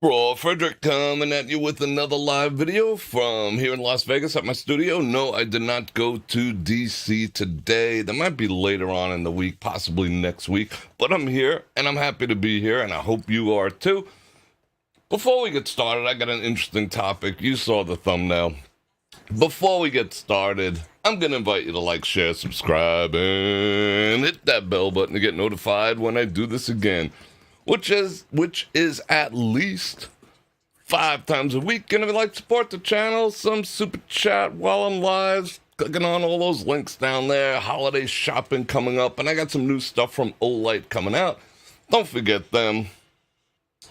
Bror Fredrik coming at you with another live video from here in Las Vegas at my studio. No, I did not go to DC today. That might be later on in the week, possibly next week. But I'm here, and I'm happy to be here, and I hope you are too. Before we get started, I got an interesting topic. You saw the thumbnail. Before we get started, I'm going to invite you to like, share, subscribe, and hit that bell button to get notified when I do this again. Which is at least 5 times a week. And if you'd like to support the channel, some super chat while I'm live, clicking on all those links down there. Holiday shopping coming up, and I got some new stuff from Olight coming out. Don't forget them.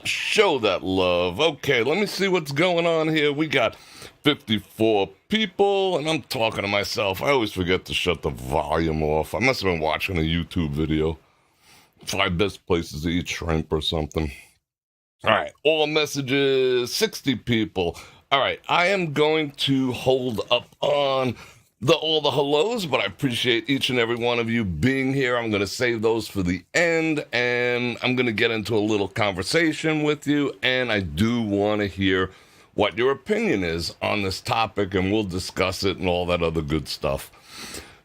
Show that love. Okay, let me see what's going on here. We got 54 people, and I'm talking to myself. I always forget to shut the volume off. I must have been watching a YouTube video. 5 best places to eat shrimp or something. All right, all messages, 60 people. All right, I am going to hold up on all the hellos, but I appreciate each and every one of you being here. I'm going to save those for the end, and I'm going to get into a little conversation with you, and I do want to hear what your opinion is on this topic, and we'll discuss it and all that other good stuff.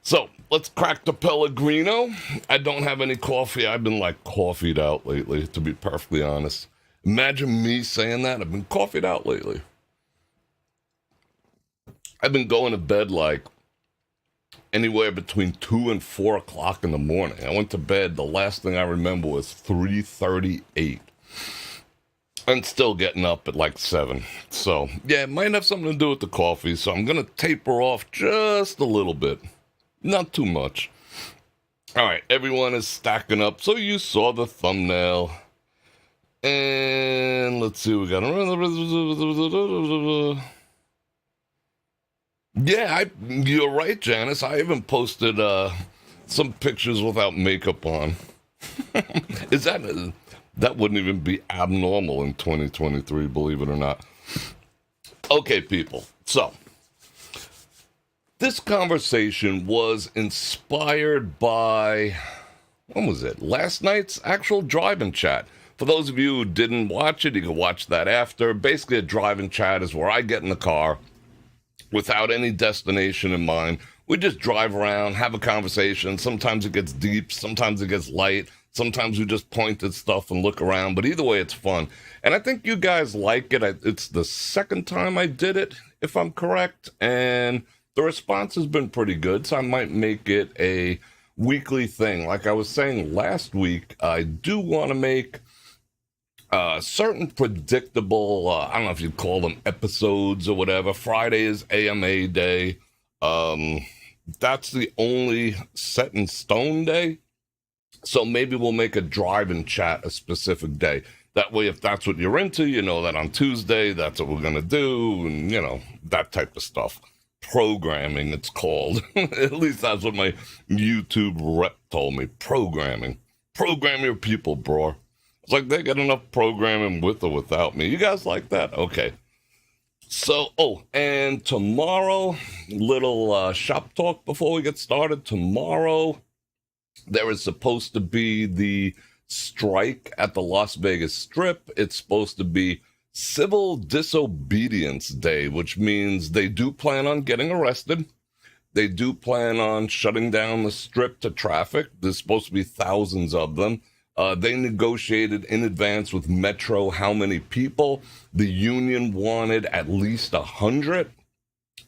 So, let's crack the Pellegrino. I don't have any coffee. I've been like coffeeed out lately, to be perfectly honest. Imagine me saying that. I've been coffeeed out lately. I've been going to bed like anywhere between 2 and 4 o'clock in the morning. I went to bed, the last thing I remember was 3:38. And still getting up at like 7. So, yeah, it might have something to do with the coffee. So I'm going to taper off just a little bit. Not too much. All right, everyone is stacking up. So you saw the thumbnail. And let's see, we got... Yeah, you're right, Janice. I even posted some pictures without makeup on. Is that wouldn't even be abnormal in 2023, believe it or not. Okay, people. So, this conversation was inspired by, when was it? Last night's actual drive-in chat. For those of you who didn't watch it, you can watch that after. Basically, a drive-in chat is where I get in the car without any destination in mind. We just drive around, have a conversation. Sometimes it gets deep, sometimes it gets light. Sometimes we just point at stuff and look around. But either way, it's fun. And I think you guys like it. It's the second time I did it, if I'm correct. And the response has been pretty good, so I might make it a weekly thing. Like I was saying last week, I do want to make certain predictable, I don't know if you'd call them episodes or whatever. Friday is AMA day. That's the only set in stone day. So maybe we'll make a drive-in chat a specific day. That way, if that's what you're into, you know that on Tuesday, that's what we're going to do, and, you know, that type of stuff. Programming, it's called. At least that's what my YouTube rep told me. Programming. Program your people, bro. It's like they get enough programming with or without me. You guys like that? Okay. So, and tomorrow, little shop talk before we get started. Tomorrow, there is supposed to be the strike at the Las Vegas Strip. It's supposed to be Civil Disobedience Day, which means they do plan on getting arrested. They do plan on shutting down the strip to traffic. There's supposed to be thousands of them. They negotiated in advance with Metro how many people. The union wanted at least 100.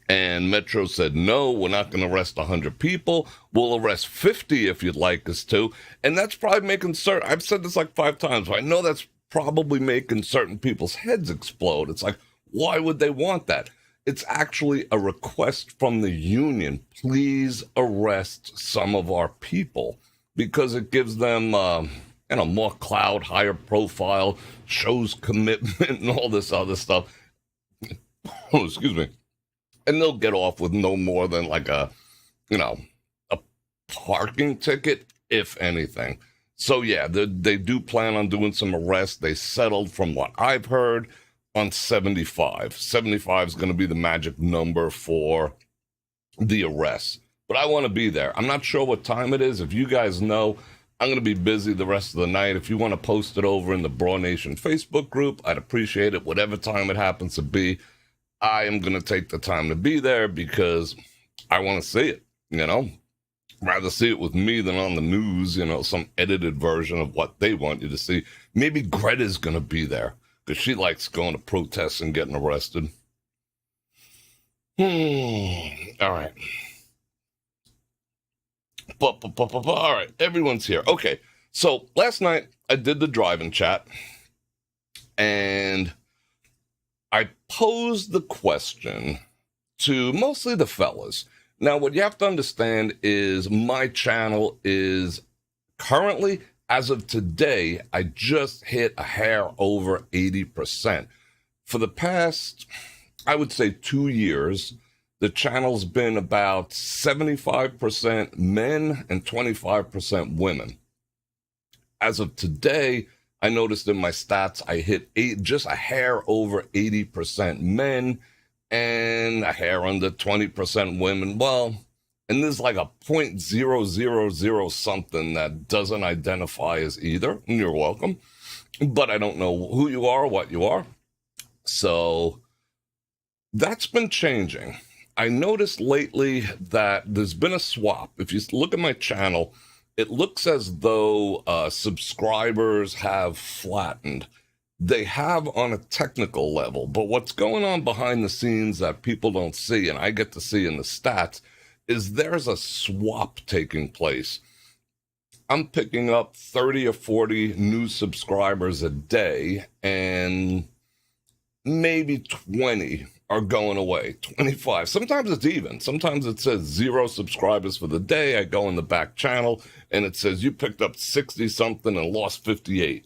And Metro said, no, we're not going to arrest 100 people. We'll arrest 50 if you'd like us to. And that's probably making certain, I've said this like 5 times, but I know that's probably making certain people's heads explode. It's like, why would they want that? It's actually a request from the union. Please arrest some of our people, because it gives them, more clout, higher profile, shows commitment and all this other stuff. Oh, excuse me. And they'll get off with no more than like a parking ticket, if anything. So, yeah, they do plan on doing some arrests. They settled, from what I've heard, on 75. 75 is going to be the magic number for the arrests. But I want to be there. I'm not sure what time it is. If you guys know, I'm going to be busy the rest of the night. If you want to post it over in the Brawl Nation Facebook group, I'd appreciate it. Whatever time it happens to be, I am going to take the time to be there because I want to see it, Rather see it with me than on the news, some edited version of what they want you to see. Maybe Greta's going to be there because she likes going to protests and getting arrested. All right. All right, everyone's here. Okay, so last night I did the driving chat, and I posed the question to mostly the fellas. Now, what you have to understand is my channel is currently, as of today, I just hit a hair over 80%. For the past, I would say 2 years, the channel's been about 75% men and 25% women. As of today, I noticed in my stats, I hit just a hair over 80% men and a hair under 20% women. Well, and there's like a 0.000 something that doesn't identify as either. And you're welcome. But I don't know who you are or what you are. So that's been changing. I noticed lately that there's been a swap. If you look at my channel, it looks as though subscribers have flattened. They have on a technical level, but what's going on behind the scenes that people don't see, and I get to see in the stats, is there's a swap taking place. I'm picking up 30 or 40 new subscribers a day, and maybe 20 are going away, 25. Sometimes it's even. Sometimes it says 0 subscribers for the day. I go in the back channel and it says you picked up 60 something and lost 58.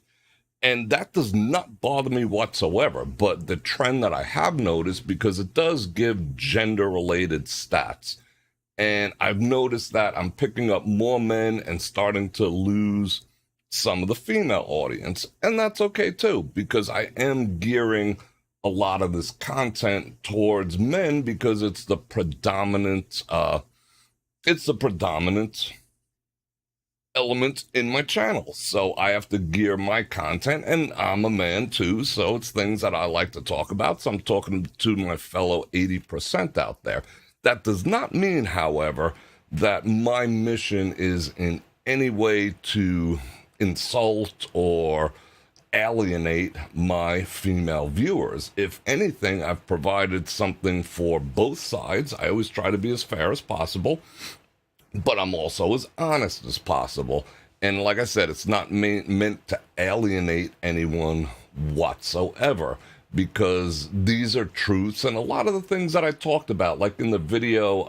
And that does not bother me whatsoever. But the trend that I have noticed, because it does give gender related stats, and I've noticed that I'm picking up more men and starting to lose some of the female audience. And that's okay too, because I am gearing a lot of this content towards men because it's the predominant element in my channel. So I have to gear my content, and I'm a man too, so it's things that I like to talk about. So I'm talking to my fellow 80% out there. That does not mean, however, that my mission is in any way to insult or alienate my female viewers. If anything, I've provided something for both sides. I always try to be as fair as possible, but I'm also as honest as possible. And like I said, it's not meant to alienate anyone whatsoever, because these are truths. And a lot of the things that I talked about, like in the video,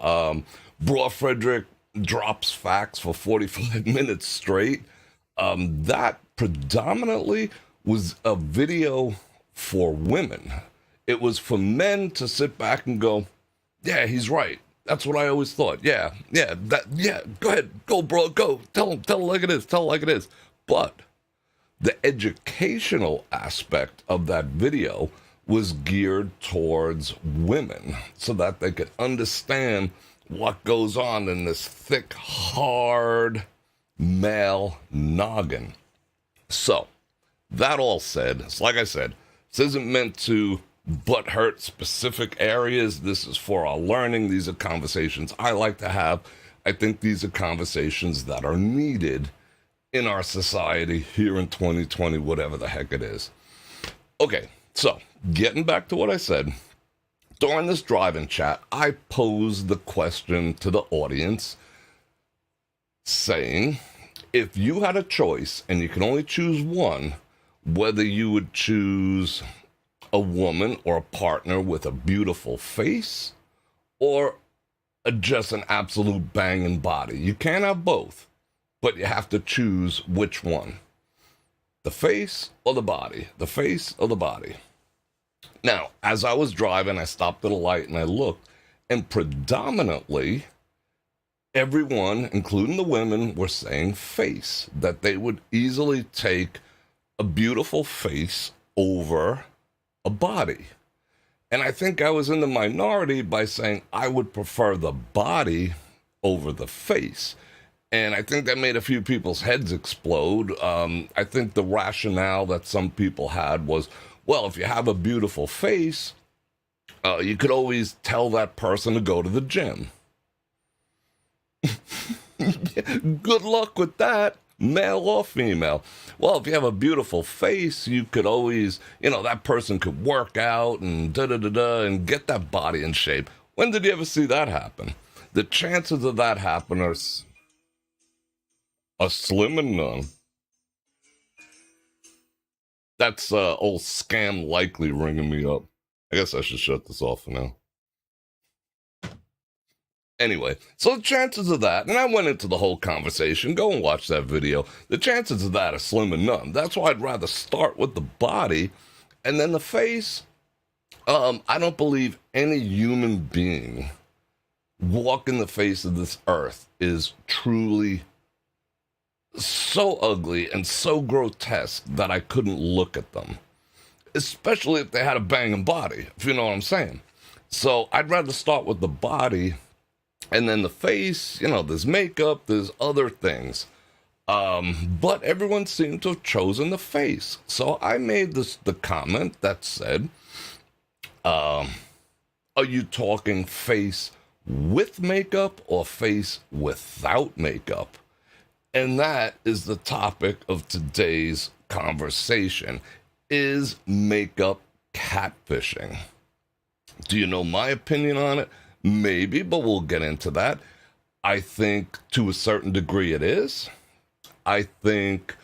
Bror Fredrik drops facts for 45 minutes straight, that predominantly was a video for women. It was for men to sit back and go, yeah, he's right. That's what I always thought. Yeah, go ahead, go, bro, go. Tell him like it is. But the educational aspect of that video was geared towards women so that they could understand what goes on in this thick, hard male noggin. So, that all said, it's like I said, this isn't meant to butt hurt specific areas. This is for our learning. These are conversations I like to have. I think these are conversations that are needed in our society here in 2020, whatever the heck it is. Okay, so getting back to what I said, during this drive-in chat, I posed the question to the audience saying, if you had a choice and you can only choose one, whether you would choose a woman or a partner with a beautiful face or just an absolute banging body. You can't have both, but you have to choose which one. The face or the body? The face or the body? Now, as I was driving, I stopped at a light and I looked, and predominantly everyone, including the women, were saying face, that they would easily take a beautiful face over a body. And I think I was in the minority by saying I would prefer the body over the face. And I think that made a few people's heads explode. I think the rationale that some people had was, well, if you have a beautiful face, you could always tell that person to go to the gym. Good luck with that, male or female. Well, if you have a beautiful face, you could always, that person could work out and da da da da and get that body in shape. When did you ever see that happen? The chances of that happen are slim and none. That's old scam likely ringing me up. I guess I should shut this off for now. Anyway, so the chances of that, and I went into the whole conversation, go and watch that video. The chances of that are slim and none. That's why I'd rather start with the body and then the face. I don't believe any human being walking the face of this earth is truly so ugly and so grotesque that I couldn't look at them, especially if they had a banging body, if you know what I'm saying. So I'd rather start with the body and then the face. There's makeup, there's other things. But everyone seemed to have chosen the face. So I made the comment that said, are you talking face with makeup or face without makeup? And that is the topic of today's conversation. Is makeup catfishing? Do you know my opinion on it? Maybe, but we'll get into that. I think to a certain degree it is. I think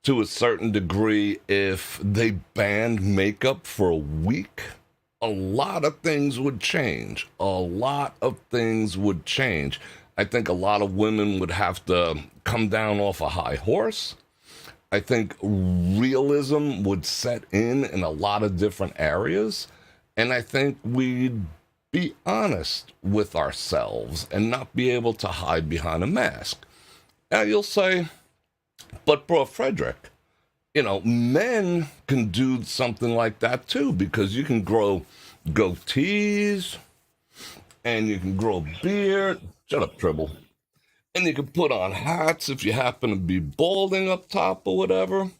to a certain degree, if they banned makeup for a week, a lot of things would change. A lot of things would change. I think a lot of women would have to come down off a high horse. I think realism would set in a lot of different areas. And I think we'd be honest with ourselves and not be able to hide behind a mask. Now you'll say, but Bror Fredrik, men can do something like that too, because you can grow goatees and you can grow a beard. Shut up, Tribble. And you can put on hats if you happen to be balding up top or whatever.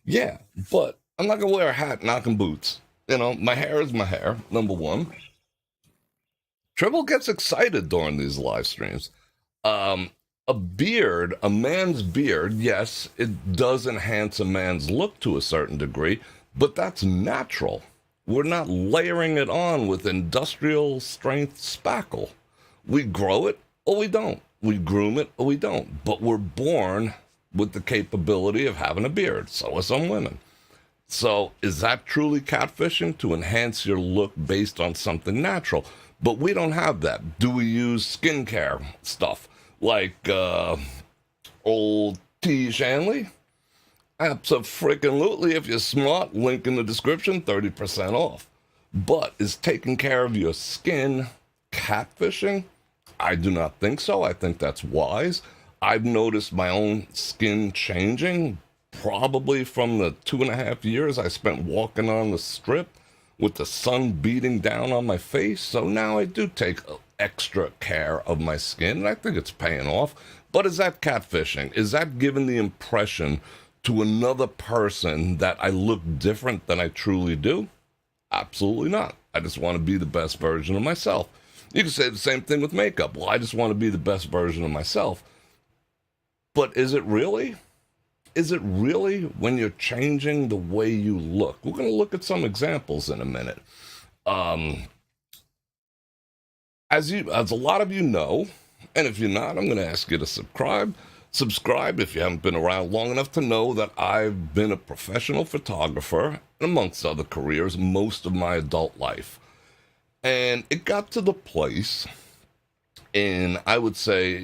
Yeah, but I'm not going to wear a hat knocking boots. My hair is my hair, number one. Tribble gets excited during these live streams. A beard, a man's beard, yes, it does enhance a man's look to a certain degree, but that's natural. We're not layering it on with industrial strength spackle. We grow it or we don't. We groom it or we don't. But we're born with the capability of having a beard. So are some women. So is that truly catfishing, to enhance your look based on something natural? But we don't have that. Do we use skincare stuff like old T. Shanley? Abso-freaking-lutely. If you're smart, link in the description, 30% off. But is taking care of your skin catfishing? I do not think so. I think that's wise. I've noticed my own skin changing, probably from the 2.5 years I spent walking on the strip with the sun beating down on my face. So now I do take extra care of my skin, and I think it's paying off. But is that catfishing? Is that giving the impression to another person that I look different than I truly do? Absolutely not. I just want to be the best version of myself. You can say the same thing with makeup. Well, I just want to be the best version of myself. But is it really? Is it really when you're changing the way you look? We're going to look at some examples in a minute. As a lot of you know, and if you're not, I'm going to ask you to subscribe. Subscribe if you haven't been around long enough to know that I've been a professional photographer, amongst other careers, most of my adult life. And it got to the place, and I would say,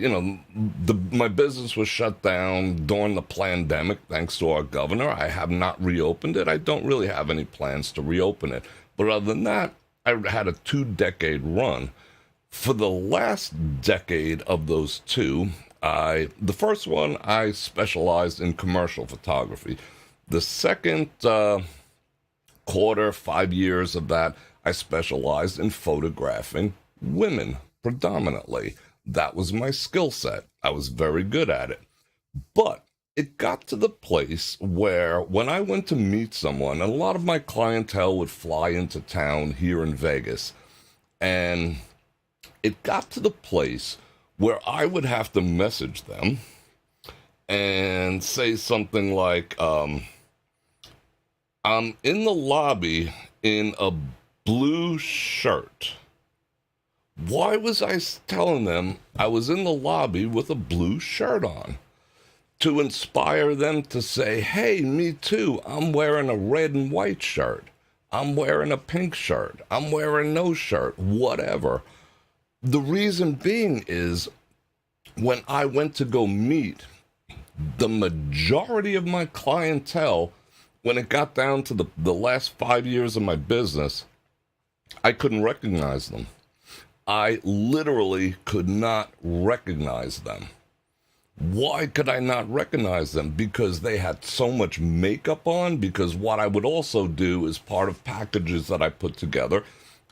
my business was shut down during the pandemic, thanks to our governor. I have not reopened it. I don't really have any plans to reopen it. But other than that, I had a 2-decade run. For the last decade of those two, the first one, I specialized in commercial photography. The second quarter, 5 years of that, I specialized in photographing women predominantly. That was my skill set. I was very good at it. But it got to the place where when I went to meet someone, and a lot of my clientele would fly into town here in Vegas, and it got to the place where I would have to message them and say something like, I'm in the lobby in a blue shirt. Why was I telling them I was in the lobby with a blue shirt on? To inspire them to say, hey, me too, I'm wearing a red and white shirt. I'm wearing a pink shirt. I'm wearing no shirt, whatever. The reason being is when I went to go meet the majority of my clientele, when it got down to the last 5 years of my business, I couldn't recognize them. I literally could not recognize them. Why could I not recognize them? Because they had so much makeup on. Because what I would also do as part of packages that I put together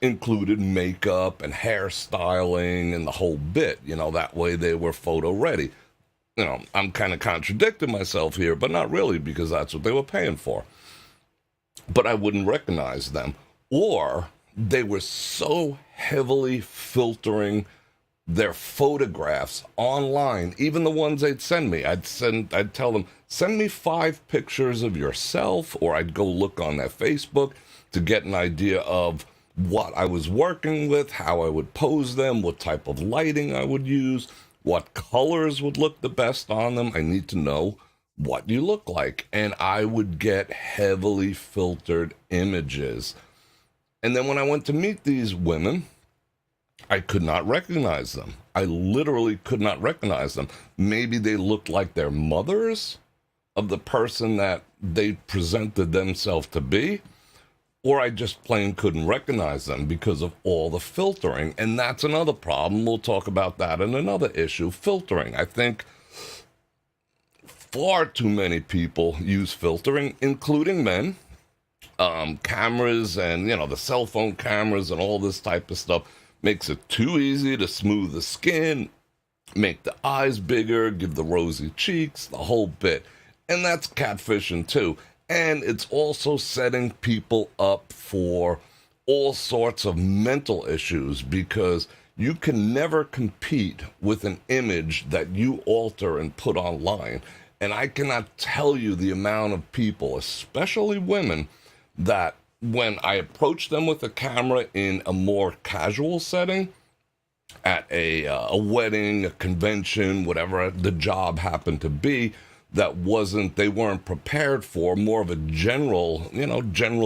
included makeup and hairstyling and the whole bit. That way they were photo ready. I'm kind of contradicting myself here, but not really, because that's what they were paying for. But I wouldn't recognize them. Or they were so heavily filtering their photographs online, even the ones they'd send me. I'd tell them, send me 5 pictures of yourself, or I'd go look on their Facebook to get an idea of what I was working with, how I would pose them, what type of lighting I would use, what colors would look the best on them. I need to know what you look like. And I would get heavily filtered images. And then when I went to meet these women, I could not recognize them. I literally could not recognize them. Maybe they looked like their mothers of the person that they presented themselves to be, or I just plain couldn't recognize them because of all the filtering. And that's another problem. We'll talk about that in another issue, filtering. I think far too many people use filtering, including men. Cameras and, the cell phone cameras and all this type of stuff makes it too easy to smooth the skin, make the eyes bigger, give the rosy cheeks, the whole bit. And that's catfishing too. And it's also setting people up for all sorts of mental issues, because you can never compete with an image that you alter and put online. And I cannot tell you the amount of people, especially women, that when I approach them with a camera in a more casual setting, at a wedding, a convention, whatever the job happened to be, they weren't prepared for, more of a general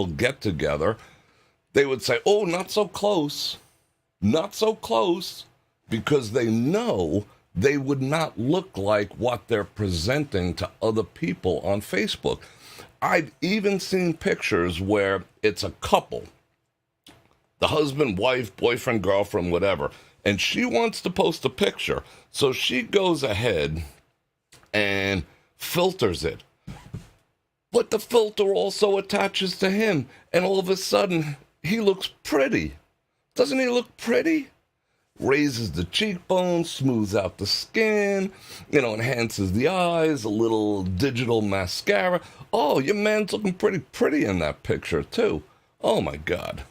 get together, they would say, oh, not so close, because they know they would not look like what they're presenting to other people on Facebook. I've even seen pictures where it's a couple, the husband, wife, boyfriend, girlfriend, whatever, and she wants to post a picture. So she goes ahead and filters it. But the filter also attaches to him, and all of a sudden, he looks pretty. Doesn't he look pretty? Raises the cheekbones, smooths out the skin, enhances the eyes, a little digital mascara. Oh, your man's looking pretty in that picture, too. Oh, my God.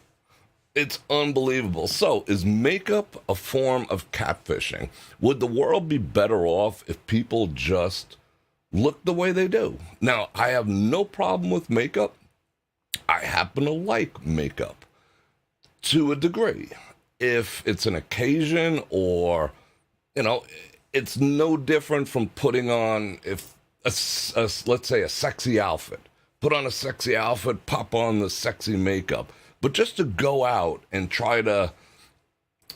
It's unbelievable. So, is makeup a form of catfishing? Would the world be better off if people just looked the way they do? Now, I have no problem with makeup. I happen to like makeup to a degree. If it's an occasion, or, it's no different from putting on, let's say, a sexy outfit. Put on a sexy outfit, pop on the sexy makeup. But just to go out and try to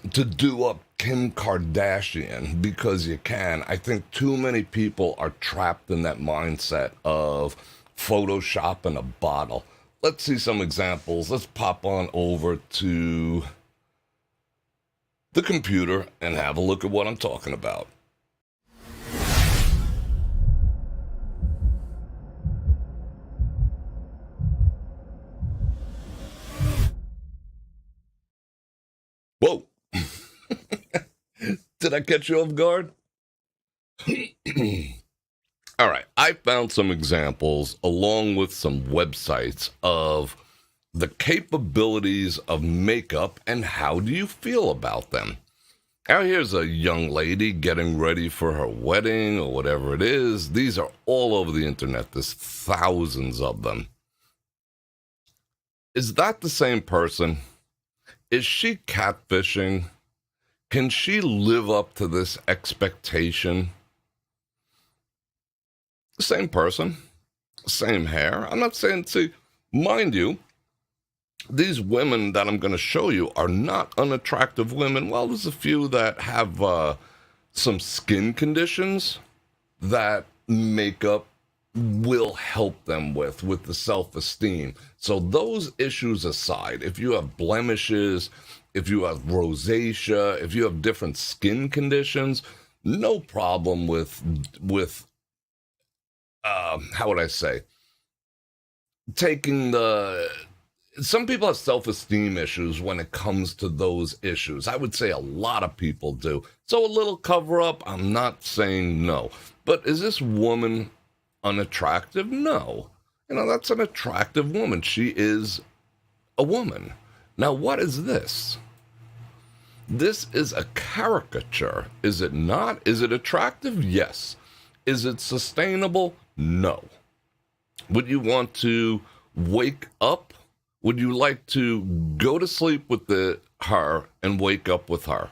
do up Kim Kardashian because you can, I think too many people are trapped in that mindset of Photoshop in a bottle. Let's see some examples. Let's pop on over to the computer and have a look at what I'm talking about. Whoa. Did I catch you off guard? All right, I found some examples along with some websites of the capabilities of makeup and how do you feel about them. Now, here's a young lady getting ready for her wedding or whatever it is. These are all over the internet. There's thousands of them. Is that the same person? Is she catfishing? Can she live up to this expectation? Same person, same hair. I'm not saying, see, mind you, these women that I'm going to show you are not unattractive women. Well, there's a few that have some skin conditions that makeup will help them with the self-esteem. So those issues aside, if you have blemishes, if you have rosacea, if you have different skin conditions, no problem with how would I say, taking the... Some people have self-esteem issues when it comes to those issues. I would say a lot of people do. So a little cover-up, I'm not saying no. But is this woman unattractive? No. You know, that's an attractive woman. She is a woman. Now, what is this? This is a caricature. Is it not? Is it attractive? Yes. Is it sustainable? No. Would you want to wake up? Would you like to go to sleep with her and wake up with her?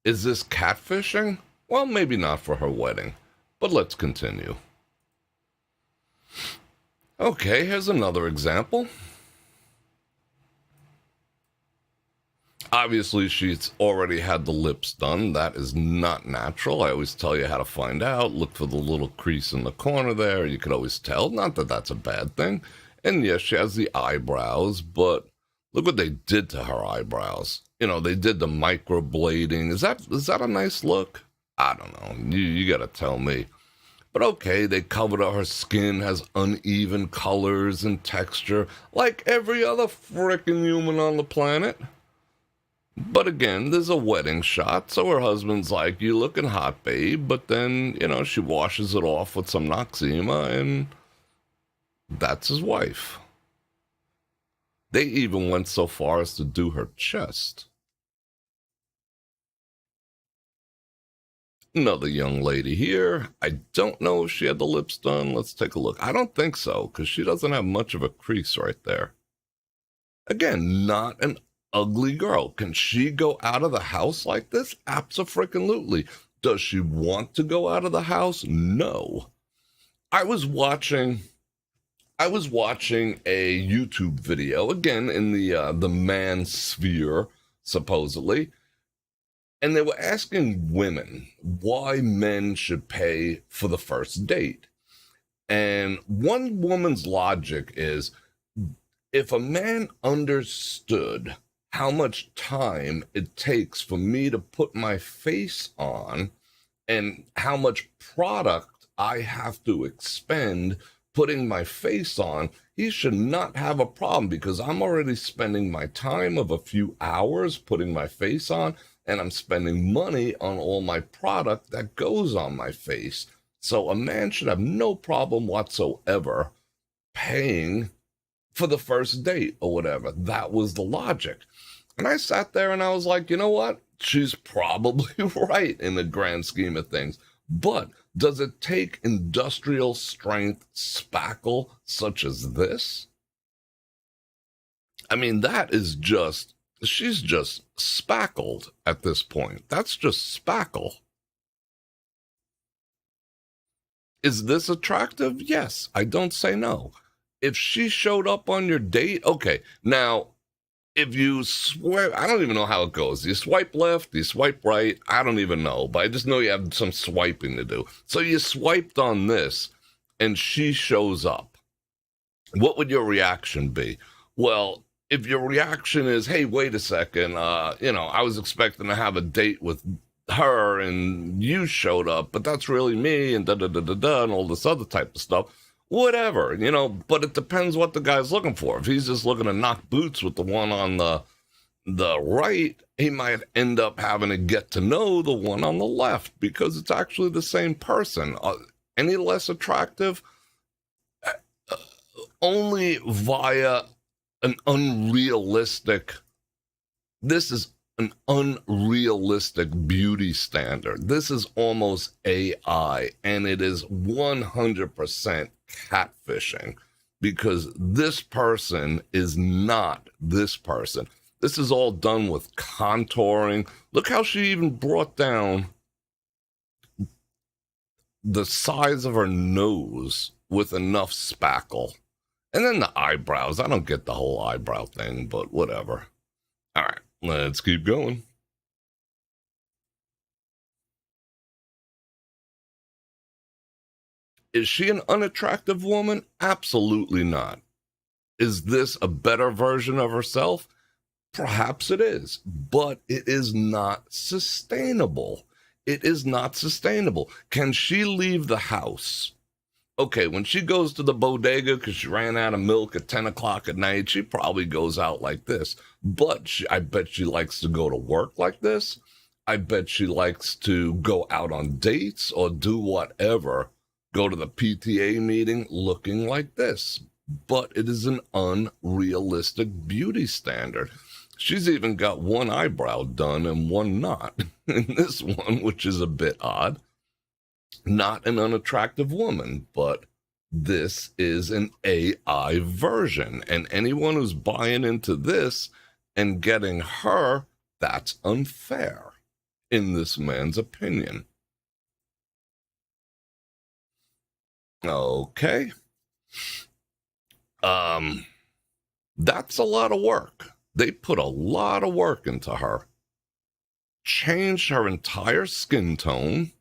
Is this catfishing? Well, maybe not for her wedding, but let's continue. Okay, here's another example. Obviously, she's already had the lips done. That is not natural. I always tell you how to find out. Look for the little crease in the corner there. You could always tell. Not that that's a bad thing. And yes, she has the eyebrows, but look what they did to her eyebrows. You know, they did the microblading. Is that a nice look? I don't know. You got to tell me. But okay, they covered up her skin, has uneven colors and texture, like every other frickin' human on the planet. But again, there's a wedding shot, so her husband's like, you looking hot, babe. But then, you know, she washes it off with some Noxzema, and that's his wife. They even went so far as to do her chest. Another young lady here. I don't know if she had the lips done. Let's take a look. I don't think so, because she doesn't have much of a crease right there. Again, not an ugly girl. Can she go out of the house like this? Abso-freaking-lutely. Does she want to go out of the house? No. I was watching a YouTube video, again, in the man sphere, supposedly, and they were asking women why men should pay for the first date. And one woman's logic is, if a man understood how much time it takes for me to put my face on and how much product I have to expend putting my face on, he should not have a problem, because I'm already spending my time of a few hours putting my face on, and I'm spending money on all my product that goes on my face. So a man should have no problem whatsoever paying for the first date or whatever. That was the logic. And I sat there and I was like, you know what? She's probably right in the grand scheme of things. But does it take industrial strength spackle such as this? I mean, she's just spackled at this point. That's just spackle. Is this attractive? Yes, I don't say no. If she showed up on your date, okay. Now, if you swipe, I don't even know how it goes. You swipe left, you swipe right, I don't even know. But I just know you have some swiping to do. So you swiped on this, and she shows up. What would your reaction be? Well, if your reaction is, hey, wait a second, I was expecting to have a date with her, and you showed up, but that's really me, and da-da-da-da-da, and all this other type of stuff. Whatever, but it depends what the guy's looking for. If he's just looking to knock boots with the one on the the right, he might end up having to get to know the one on the left because it's actually the same person. Any less attractive? Only via an unrealistic, this is an unrealistic beauty standard. This is almost AI, and it is 100% catfishing because this person is not this person. This is all done with contouring. Look how she even brought down the size of her nose with enough spackle. And then the eyebrows. I don't get the whole eyebrow thing, but whatever. All right, let's keep going. Is she an unattractive woman? Absolutely not. Is this a better version of herself? Perhaps it is, but it is not sustainable. It is not sustainable. Can she leave the house? Okay, when she goes to the bodega because she ran out of milk at 10 o'clock at night, she probably goes out like this. But I bet she likes to go to work like this. I bet she likes to go out on dates or do whatever. Go to the PTA meeting looking like this. But it is an unrealistic beauty standard. She's even got one eyebrow done and one not. In this one, which is a bit odd. Not an unattractive woman, but this is an AI version. And anyone who's buying into this and getting her, that's unfair, in this man's opinion. Okay. That's a lot of work. They put a lot of work into her. Changed her entire skin tone,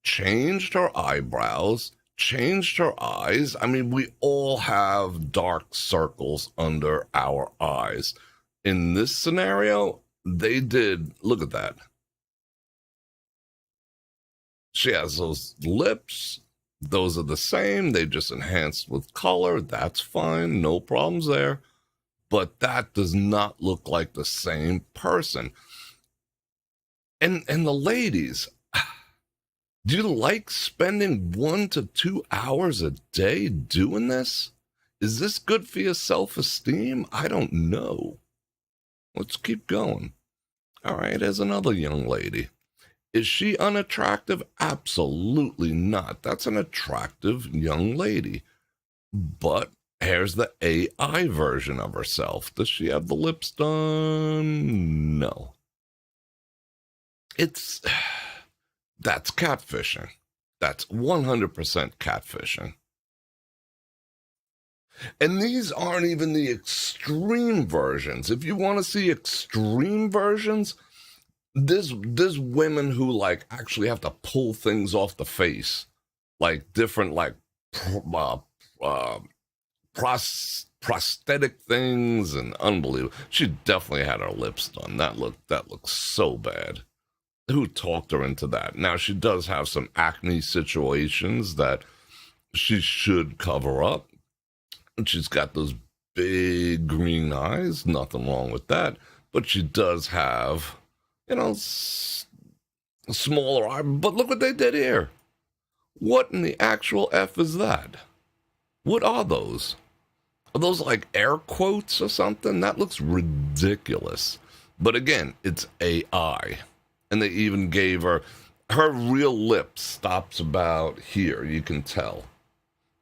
changed her eyebrows, changed her eyes. I mean, we all have dark circles under our eyes. In this scenario, they did, look at that. She has those lips. Those are the same. They just enhanced with color. That's fine. No problems there. But that does not look like the same person. And the ladies, do you like spending 1 to 2 hours a day doing this? Is this good for your self-esteem? I don't know. Let's keep going. All right, there's another young lady. Is she unattractive? Absolutely not. That's an attractive young lady. But here's the AI version of herself. Does she have the lips done? No. That's catfishing. That's 100% catfishing. And these aren't even the extreme versions. If you want to see extreme versions, there's women who like actually have to pull things off the face, like different like prosthetic things, and unbelievable. She definitely had her lips done. That looks so bad. Who talked her into that? Now she does have some acne situations that she should cover up. And she's got those big green eyes. Nothing wrong with that. But she does have, smaller eye. But look what they did here. What in the actual F is that? What are those? Are those like air quotes or something? That looks ridiculous. But again, it's AI. And they even gave her real lip stops about here, you can tell.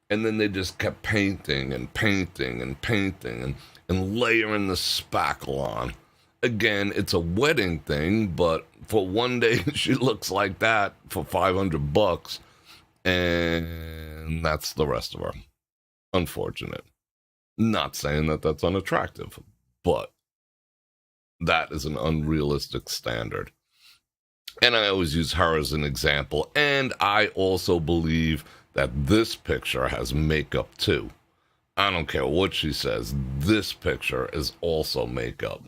And then they just kept painting and painting and painting and layering the spackle on. Again, it's a wedding thing, but for one day she looks like that for $500, and that's the rest of her. Unfortunate. Not saying that that's unattractive, but that is an unrealistic standard. And I always use her as an example. And I also believe that this picture has makeup too. I don't care what she says. This picture is also makeup.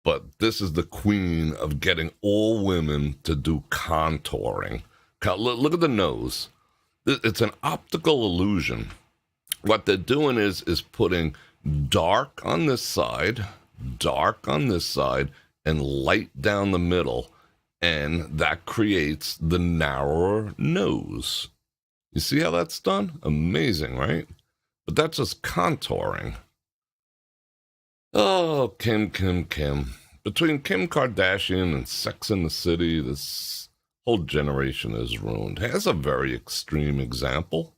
But this is the queen of getting all women to do contouring. Look at the nose. It's an optical illusion. What they're doing is putting dark on this side, dark on this side and light down the middle, and that creates the narrower nose. You see how that's done? Amazing, right? But that's just contouring. Oh, Kim. Between Kim Kardashian and Sex and the City, this whole generation is ruined. Here's a very extreme example.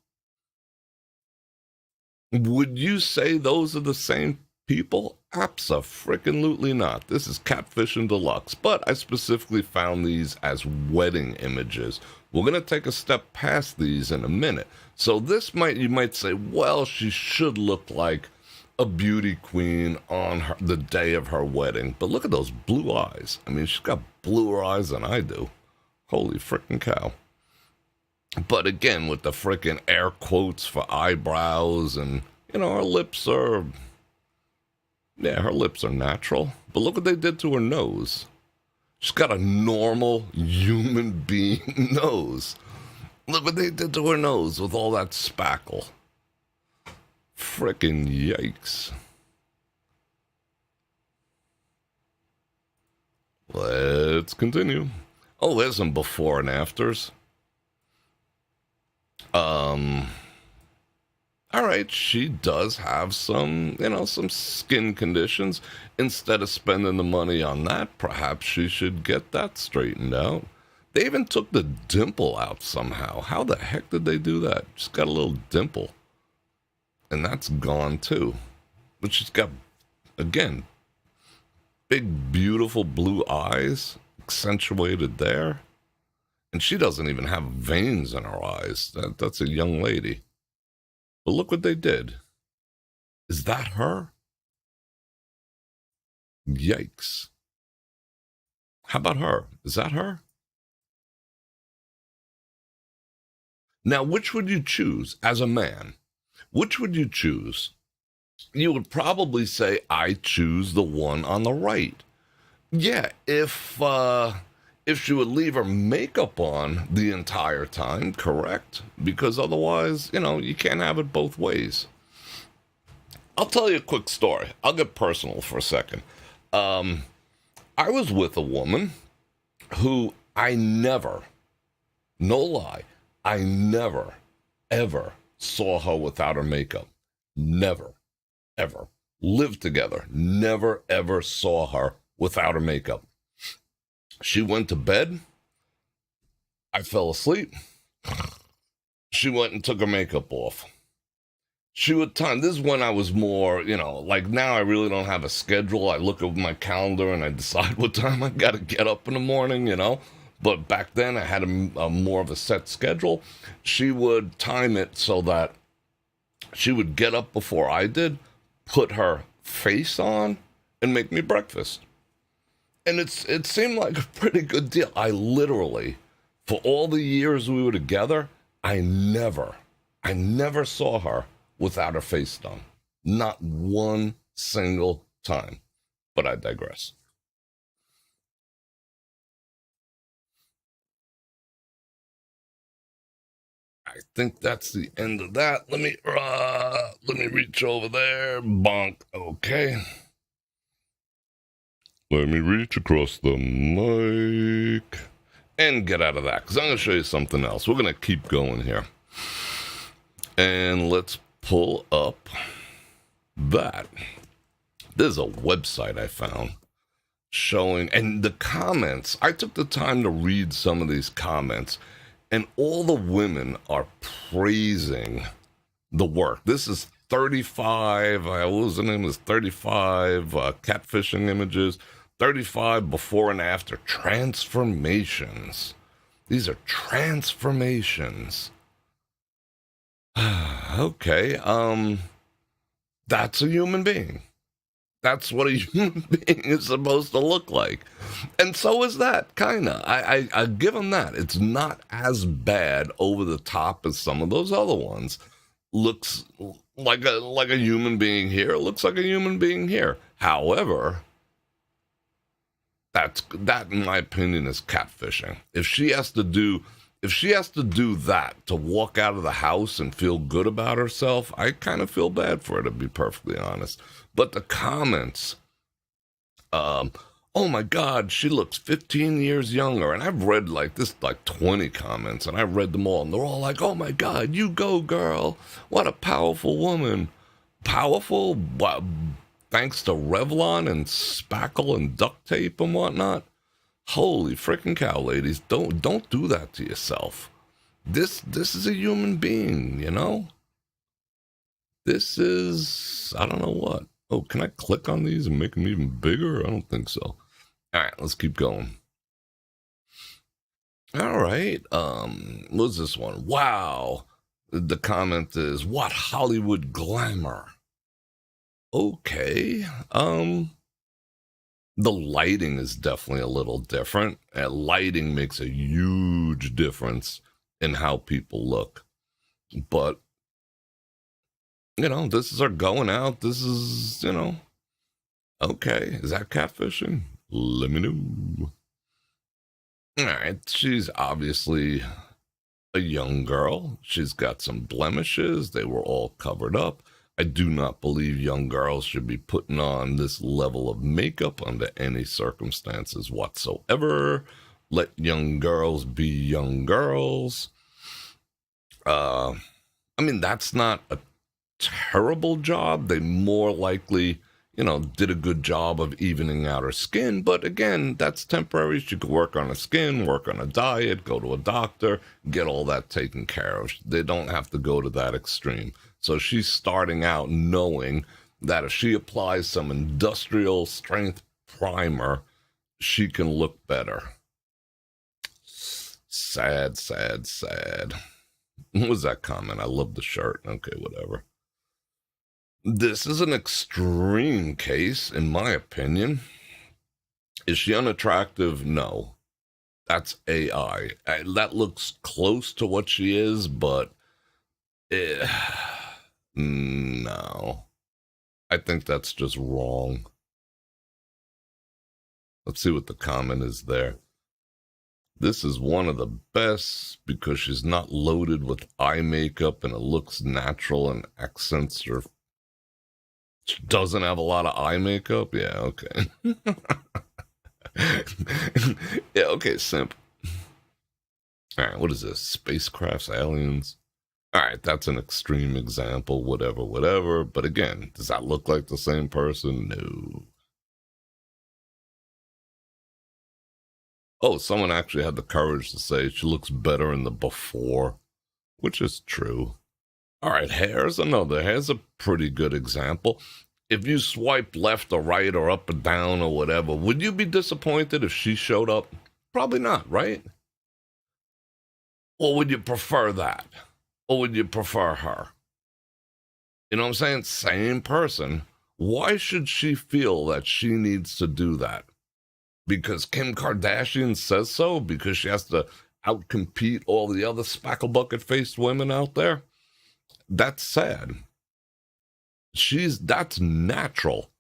Would you say those are the same people? Abso-freaking-lutely not. This is Catfishing Deluxe, but I specifically found these as wedding images. We're going to take a step past these in a minute. So this you might say, well, she should look like a beauty queen on the day of her wedding. But look at those blue eyes. I mean, she's got bluer eyes than I do. Holy frickin' cow. But again, with the frickin' air quotes for eyebrows, and, you know, her lips are natural. But look what they did to her nose. She's got a normal human being nose. Look what they did to her nose with all that spackle. Frickin' yikes. Let's continue. Oh, there's some before and afters. All right, she does have some skin conditions. Instead of spending the money on that, perhaps she should get that straightened out. They even took the dimple out somehow. How the heck did they do that? She's got a little dimple. And that's gone too. But she's got, again, big, beautiful blue eyes, accentuated there. And she doesn't even have veins in her eyes. That's a young lady. But look what they did. Is that her? Yikes. How about her? Is that her? Now, which would you choose as a man? Which would you choose? You would probably say, I choose the one on the right. Yeah, if she would leave her makeup on the entire time, correct? Because otherwise, you can't have it both ways. I'll tell you a quick story. I'll get personal for a second. I was with a woman who I never, no lie, I never, ever saw her without her makeup. Never, ever. Lived together. Never, ever saw her without her makeup. She went to bed. I fell asleep. She went and took her makeup off. She would time. This is when I was more, like now I really don't have a schedule. I look at my calendar and I decide what time I got to get up in the morning, But back then I had a more of a set schedule. She would time it so that she would get up before I did, put her face on, and make me breakfast. And it seemed like a pretty good deal. I literally, for all the years we were together, I never saw her without her face done. Not one single time. But I digress. I think that's the end of that. Let me reach over there. Bonk. Okay. Let me reach across the mic and get out of that, because I'm going to show you something else. We're going to keep going here. And let's pull up that. There's a website I found showing, and the comments, I took the time to read some of these comments, and all the women are praising the work. This is 35, what was the name of this? 35 catfishing images. 35 before and after transformations. These are transformations. Okay, that's a human being. That's what a human being is supposed to look like. And so is that, kinda. I give them that. It's not as bad over the top as some of those other ones. Looks like a human being here. It looks like a human being here. However, that in my opinion is catfishing. If she has to do that to walk out of the house and feel good about herself, I kind of feel bad for her, to be perfectly honest. But the comments Oh my God, she looks 15 years younger. And I've read like 20 comments, and I've read them all, and they're all like, oh my God, you go, girl. What a powerful woman. Powerful? What, thanks to Revlon and spackle and duct tape and whatnot? Holy freaking cow, ladies. Don't do that to yourself. This is a human being, you know? This is, I don't know what. Oh, can I click on these and make them even bigger? I don't think so. All right, let's keep going. All right. What's this one? Wow. The comment is, what Hollywood glamour? Okay. The lighting is definitely a little different. Lighting makes a huge difference in how people look. But this is our going out. This is, okay. Is that catfishing? Let me know. All right. She's obviously a young girl. She's got some blemishes. They were all covered up. I do not believe young girls should be putting on this level of makeup under any circumstances whatsoever. Let young girls be young girls. That's not a terrible job. They more likely, did a good job of evening out her skin. But again, that's temporary. She could work on her skin, work on a diet, go to a doctor, get all that taken care of. They don't have to go to that extreme. So she's starting out knowing that if she applies some industrial strength primer, she can look better. Sad, sad, sad. What was that comment? I love the shirt. Okay, whatever. This is an extreme case, in my opinion. Is she unattractive? No. That's AI. That looks close to what she is, but no. I think that's just wrong. Let's see what the comment is there. This is one of the best because she's not loaded with eye makeup and it looks natural and accents her. She doesn't have a lot of eye makeup? Yeah, okay. Yeah, okay, simple. All right, what is this? Spacecrafts, aliens? All right, that's an extreme example, whatever. But again, does that look like the same person? No. Oh, someone actually had the courage to say she looks better in the before, which is true. All right, hair's another. Hair's a pretty good example. If you swipe left or right or up or down or whatever, would you be disappointed if she showed up? Probably not, right? Or would you prefer that? Or would you prefer her? You know what I'm saying? Same person. Why should she feel that she needs to do that? Because Kim Kardashian says so? Because she has to outcompete all the other spackle bucket faced women out there? That's sad. That's natural.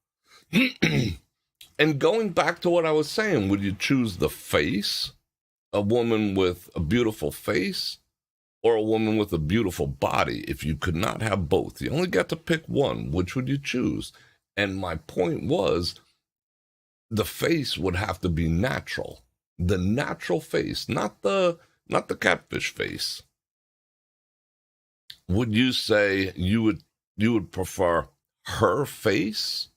And going back to what I was saying, would you choose the face? A woman with a beautiful face? Or a woman with a beautiful body? If you could not have both, you only got to pick one, which would you choose? And my point was, the face would have to be natural. The natural face, not the catfish face. Would you say you would prefer her face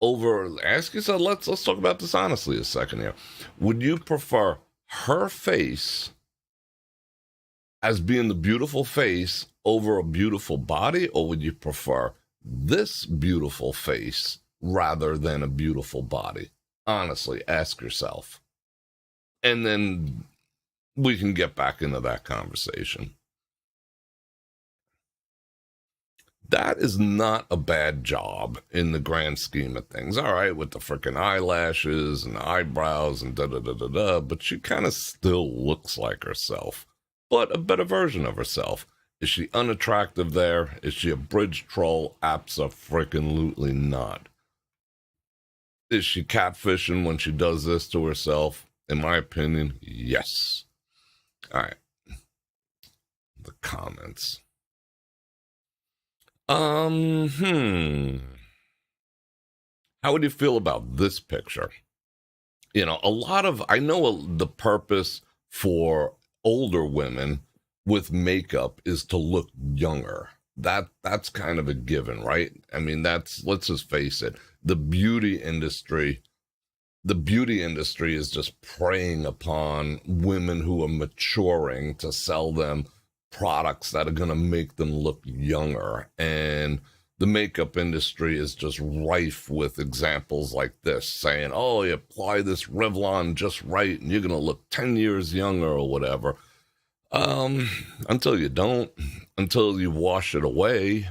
over? Ask yourself. Let's talk about this honestly a second here. Would you prefer her face as being the beautiful face over a beautiful body, or would you prefer this beautiful face rather than a beautiful body? Honestly, ask yourself. And then we can get back into that conversation. That is not a bad job in the grand scheme of things. All right, with the freaking eyelashes and the eyebrows and da-da-da-da-da, but she kind of still looks like herself, but a better version of herself. Is she unattractive there? Is she a bridge troll? Abso-freaking-lutely not. Is she catfishing when she does this to herself? In my opinion, yes. All right. The comments. How would you feel about this picture? You know, I know the purpose for older women with makeup is to look younger. That's kind of a given, right? I mean, let's just face it. The beauty industry is just preying upon women who are maturing to sell them products that are going to make them look younger. And the makeup industry is just rife with examples like this, saying, oh, you apply this Revlon just right and you're going to look 10 years younger or whatever. Until you don't, until you wash it away,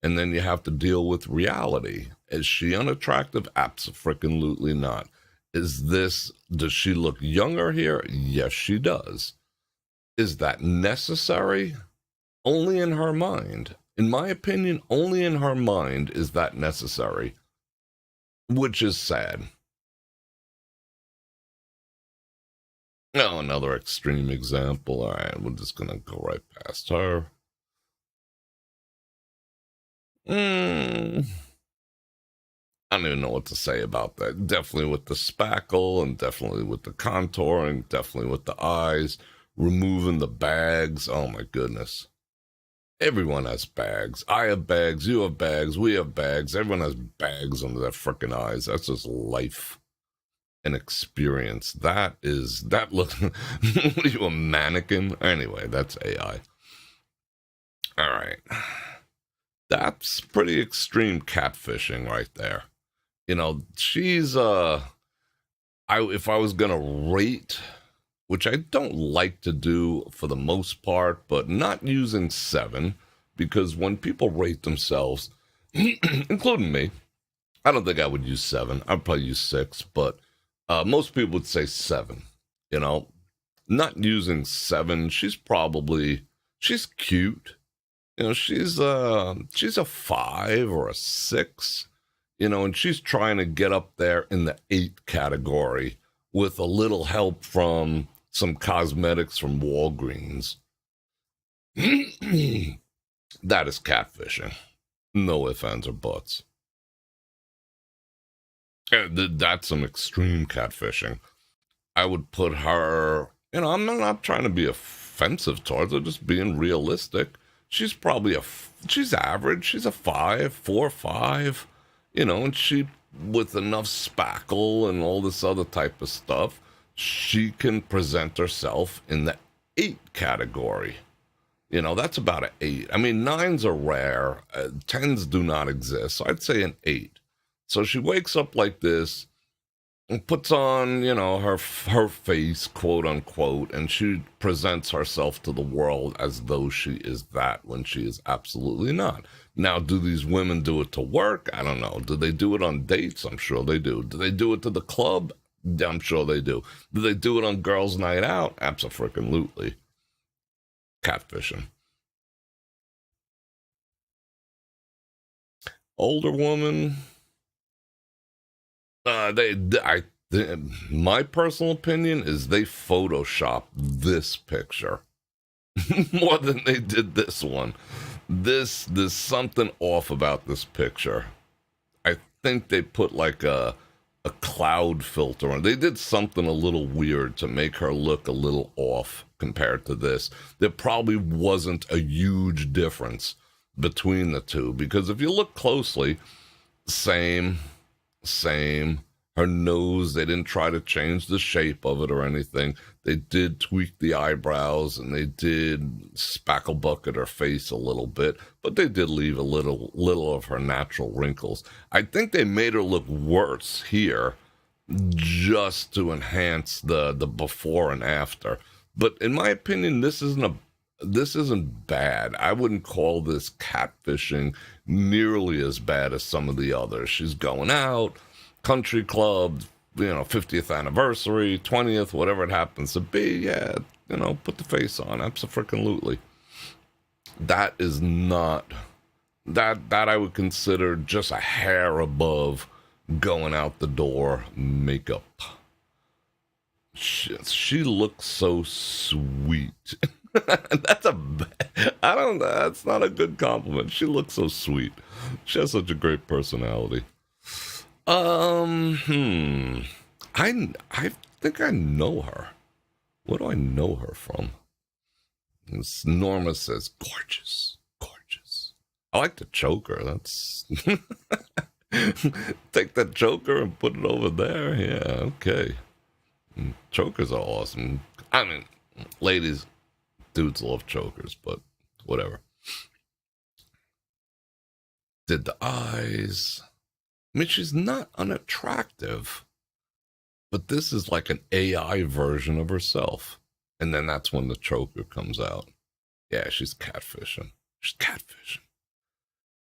and then you have to deal with reality. Is she unattractive? Abso-freaking-lutely not. Does she look younger here? Yes, she does. Is that necessary? Only in her mind. In my opinion, only in her mind is that necessary, which is sad. Oh, another extreme example. All right, we're just going to go right past her. I don't even know what to say about that. Definitely with the spackle, and definitely with the contouring, definitely with the eyes, removing the bags. Oh my goodness. Everyone has bags. I have bags, you have bags, we have bags. Everyone has bags under their freaking eyes. That's just life and experience. That look, what are you, a mannequin? Anyway, that's AI. All right. That's pretty extreme catfishing right there. You know, she's if I was gonna rate, which I don't like to do for the most part, but not using 7, because when people rate themselves, including me, I don't think I would use 7. I'd probably use 6, but most people would say 7. You know, not using 7. She's cute. You know, she's a 5 or a 6. You know, and she's trying to get up there in the 8 category with a little help from some cosmetics from Walgreens. That is catfishing. No ifs, ands, or buts. That's some extreme catfishing. I would put her, you know, I'm not trying to be offensive towards her, just being realistic. She's probably she's average. She's a 5, 4, 5, you know, and she, with enough spackle and all this other type of stuff, she can present herself in the 8 category. You know, that's about an 8. I mean, 9s are rare. 10s do not exist. So I'd say an 8. So she wakes up like this and puts on, you know, her face, quote unquote, and she presents herself to the world as though she is that, when she is absolutely not. Now, do these women do it to work? I don't know. Do they do it on dates? I'm sure they do. Do they do it to the club? I'm sure they do. Do they do it on girls' night out? Abso-freaking-lutely. Catfishing. Older woman. My personal opinion is they photoshopped this picture more than they did this one. There's something off about this picture. I think they put like a cloud filter on. They did something a little weird to make her look a little off compared to this. There probably wasn't a huge difference between the two, because if you look closely, same. Her nose, they didn't try to change the shape of it or anything. They did tweak the eyebrows, and they did spackle bucket her face a little bit, but they did leave a little of her natural wrinkles. I think they made her look worse here just to enhance the before and after. But in my opinion, this isn't bad. I wouldn't call this catfishing nearly as bad as some of the others. She's going out, country club, you know, 50th anniversary, 20th, whatever it happens to be. Yeah, you know, put the face on. Abso-freaking-lutely. That is not, that I would consider just a hair above going out the door makeup. She looks so sweet. That's not a good compliment. She looks so sweet. She has such a great personality. I think I know her. What do I know her from? This Norma says, gorgeous, gorgeous. I like the choker. That's take that choker and put it over there. Yeah, okay. Chokers are awesome. I mean, ladies, dudes love chokers, but whatever. Did the eyes. I mean, she's not unattractive, but this is like an AI version of herself. And then that's when the choker comes out. Yeah, she's catfishing. She's catfishing.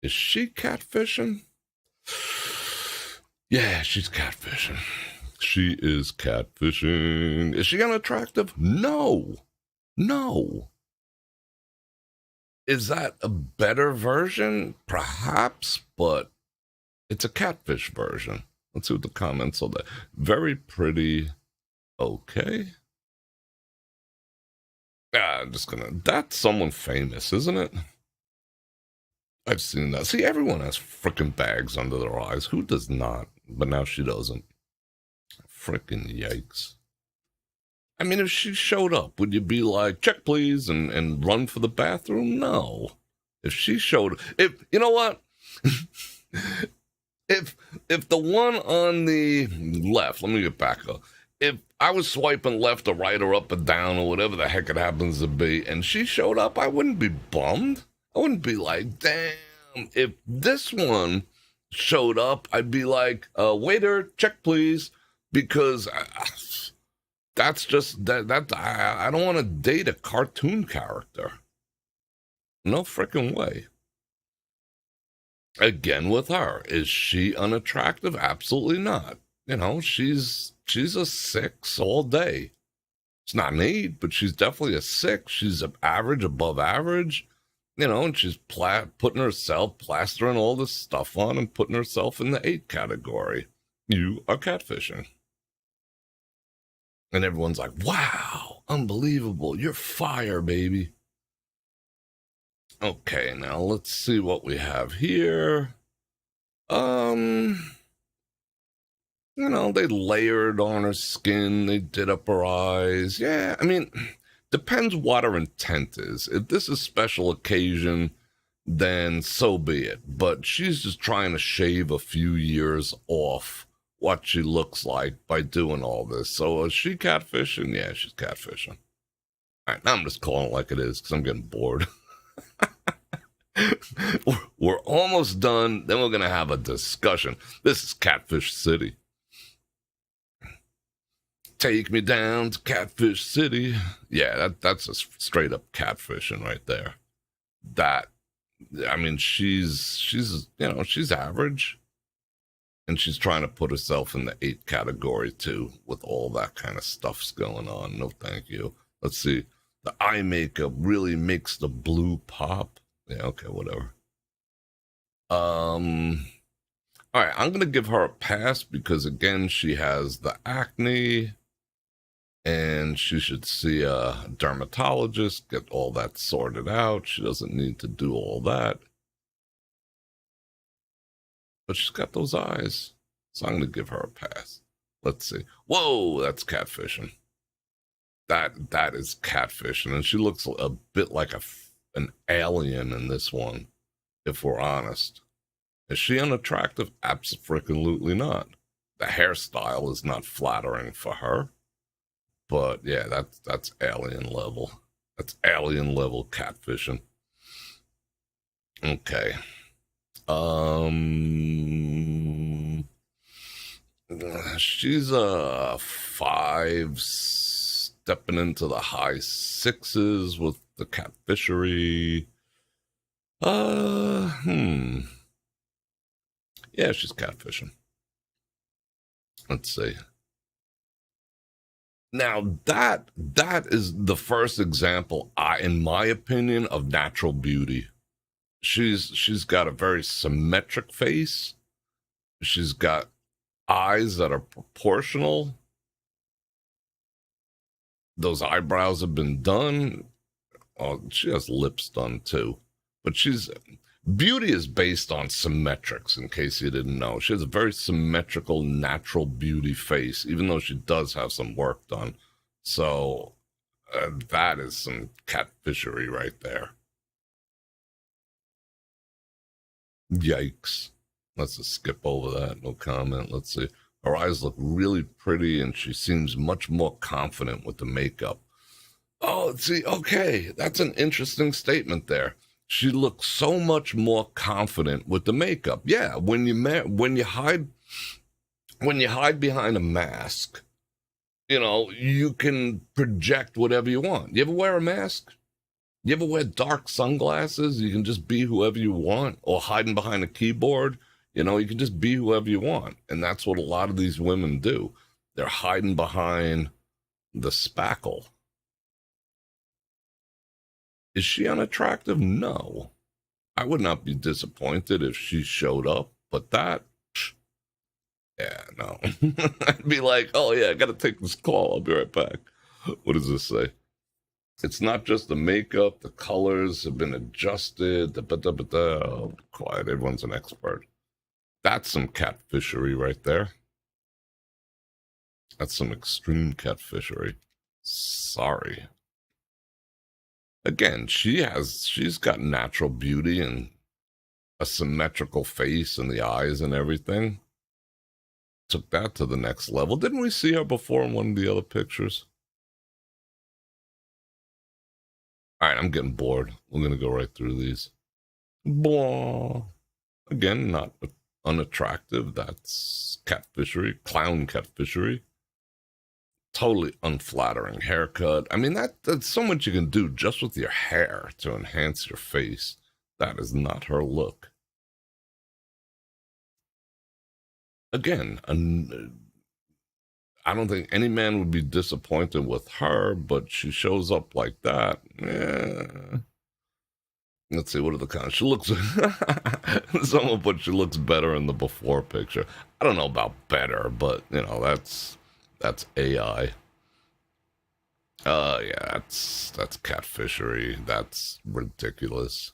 Is she catfishing? Yeah, she's catfishing. She is catfishing. Is she unattractive? No. No. Is that a better version? Perhaps, but it's a catfish version. Let's see what the comments are. Very pretty. Okay. Yeah, I'm just gonna. That's someone famous, isn't it? I've seen that. See, everyone has freaking bags under their eyes. Who does not? But now she doesn't. Freaking yikes. I mean, if she showed up, would you be like, check please, and run for the bathroom? No. If she showed, if, you know what? if the one on the left, let me get back up. If I was swiping left or right or up or down or whatever the heck it happens to be, and she showed up, I wouldn't be bummed. I wouldn't be like, damn. If this one showed up, I'd be like, waiter, check please, because that's just that I don't want to date a cartoon character. No freaking way. Again with her, is she unattractive? Absolutely not. You know, she's a 6 all day. It's not an 8, but she's definitely a 6. She's average, above average. You know, and she's putting herself, plastering all this stuff on and putting herself in the 8 category. You are catfishing. And everyone's like, wow, unbelievable. You're fire, baby. Okay, now let's see what we have here. You know, they layered on her skin. They did up her eyes. Yeah, I mean, depends what her intent is. If this is special occasion, then so be it. But she's just trying to shave a few years off what she looks like by doing all this. So is she catfishing? Yeah, she's catfishing. All right, now I'm just calling it like it is because I'm getting bored. We're almost done. Then we're going to have a discussion. This is Catfish City. Take me down to Catfish City. Yeah, that's a straight up catfishing right there. That, I mean, she's you know, she's average. And she's trying to put herself in the 8 category too, with all that kind of stuff's going on. No, thank you. Let's see. The eye makeup really makes the blue pop. Yeah, okay, whatever. All right, I'm gonna give her a pass because again, she has the acne, and she should see a dermatologist, get all that sorted out. She doesn't need to do all that. But she's got those eyes. So I'm going to give her a pass. Let's see. Whoa, that's catfishing. That is catfishing. And she looks a bit like an alien in this one, if we're honest. Is she unattractive? Absolutely not. The hairstyle is not flattering for her. But yeah, that's alien level. That's alien level catfishing. Okay. She's a 5 stepping into the high 6s with the catfishery. Yeah, she's catfishing. Let's see. Now that is the first example, in my opinion, of natural beauty. She's got a very symmetric face. She's got eyes that are proportional. Those eyebrows have been done. Oh, she has lips done too. But she's Beauty is based on symmetrics, in case you didn't know. She has a very symmetrical, natural beauty face, even though she does have some work done. So that is some catfishery right there. Yikes. Let's just skip over that. No comment. Let's see. Her eyes look really pretty, and she seems much more confident with the makeup. Oh, see, okay. That's an interesting statement there. She looks so much more confident with the makeup. Yeah, when you hide behind a mask, you can project whatever you want. You ever wear a mask? You ever wear dark sunglasses? You can just be whoever you want, or hiding behind a keyboard. You can just be whoever you want. And that's what a lot of these women do. They're hiding behind the spackle. Is she unattractive? No. I would not be disappointed if she showed up, but yeah, no. I'd be like, oh yeah, I gotta take this call. I'll be right back. What does this say? It's not just the makeup, the colors have been adjusted. Oh, quiet, everyone's an expert. That's some catfishery right there. That's some extreme catfishery. Sorry. Again, she's got natural beauty and a symmetrical face and the eyes and everything. Took that to the next level. Didn't we see her before in one of the other pictures? All right, I'm getting bored. We're going to go right through these. Blah. Again, not unattractive. That's catfishery, clown catfishery. Totally unflattering haircut. I mean, that's so much you can do just with your hair to enhance your face. That is not her look. Again, I don't think any man would be disappointed with her, but she shows up like that. Yeah. Let's see, what are the comments? She looks, someone put she looks better in the before picture. I don't know about better, but, that's AI. Yeah, that's catfishery. That's ridiculous.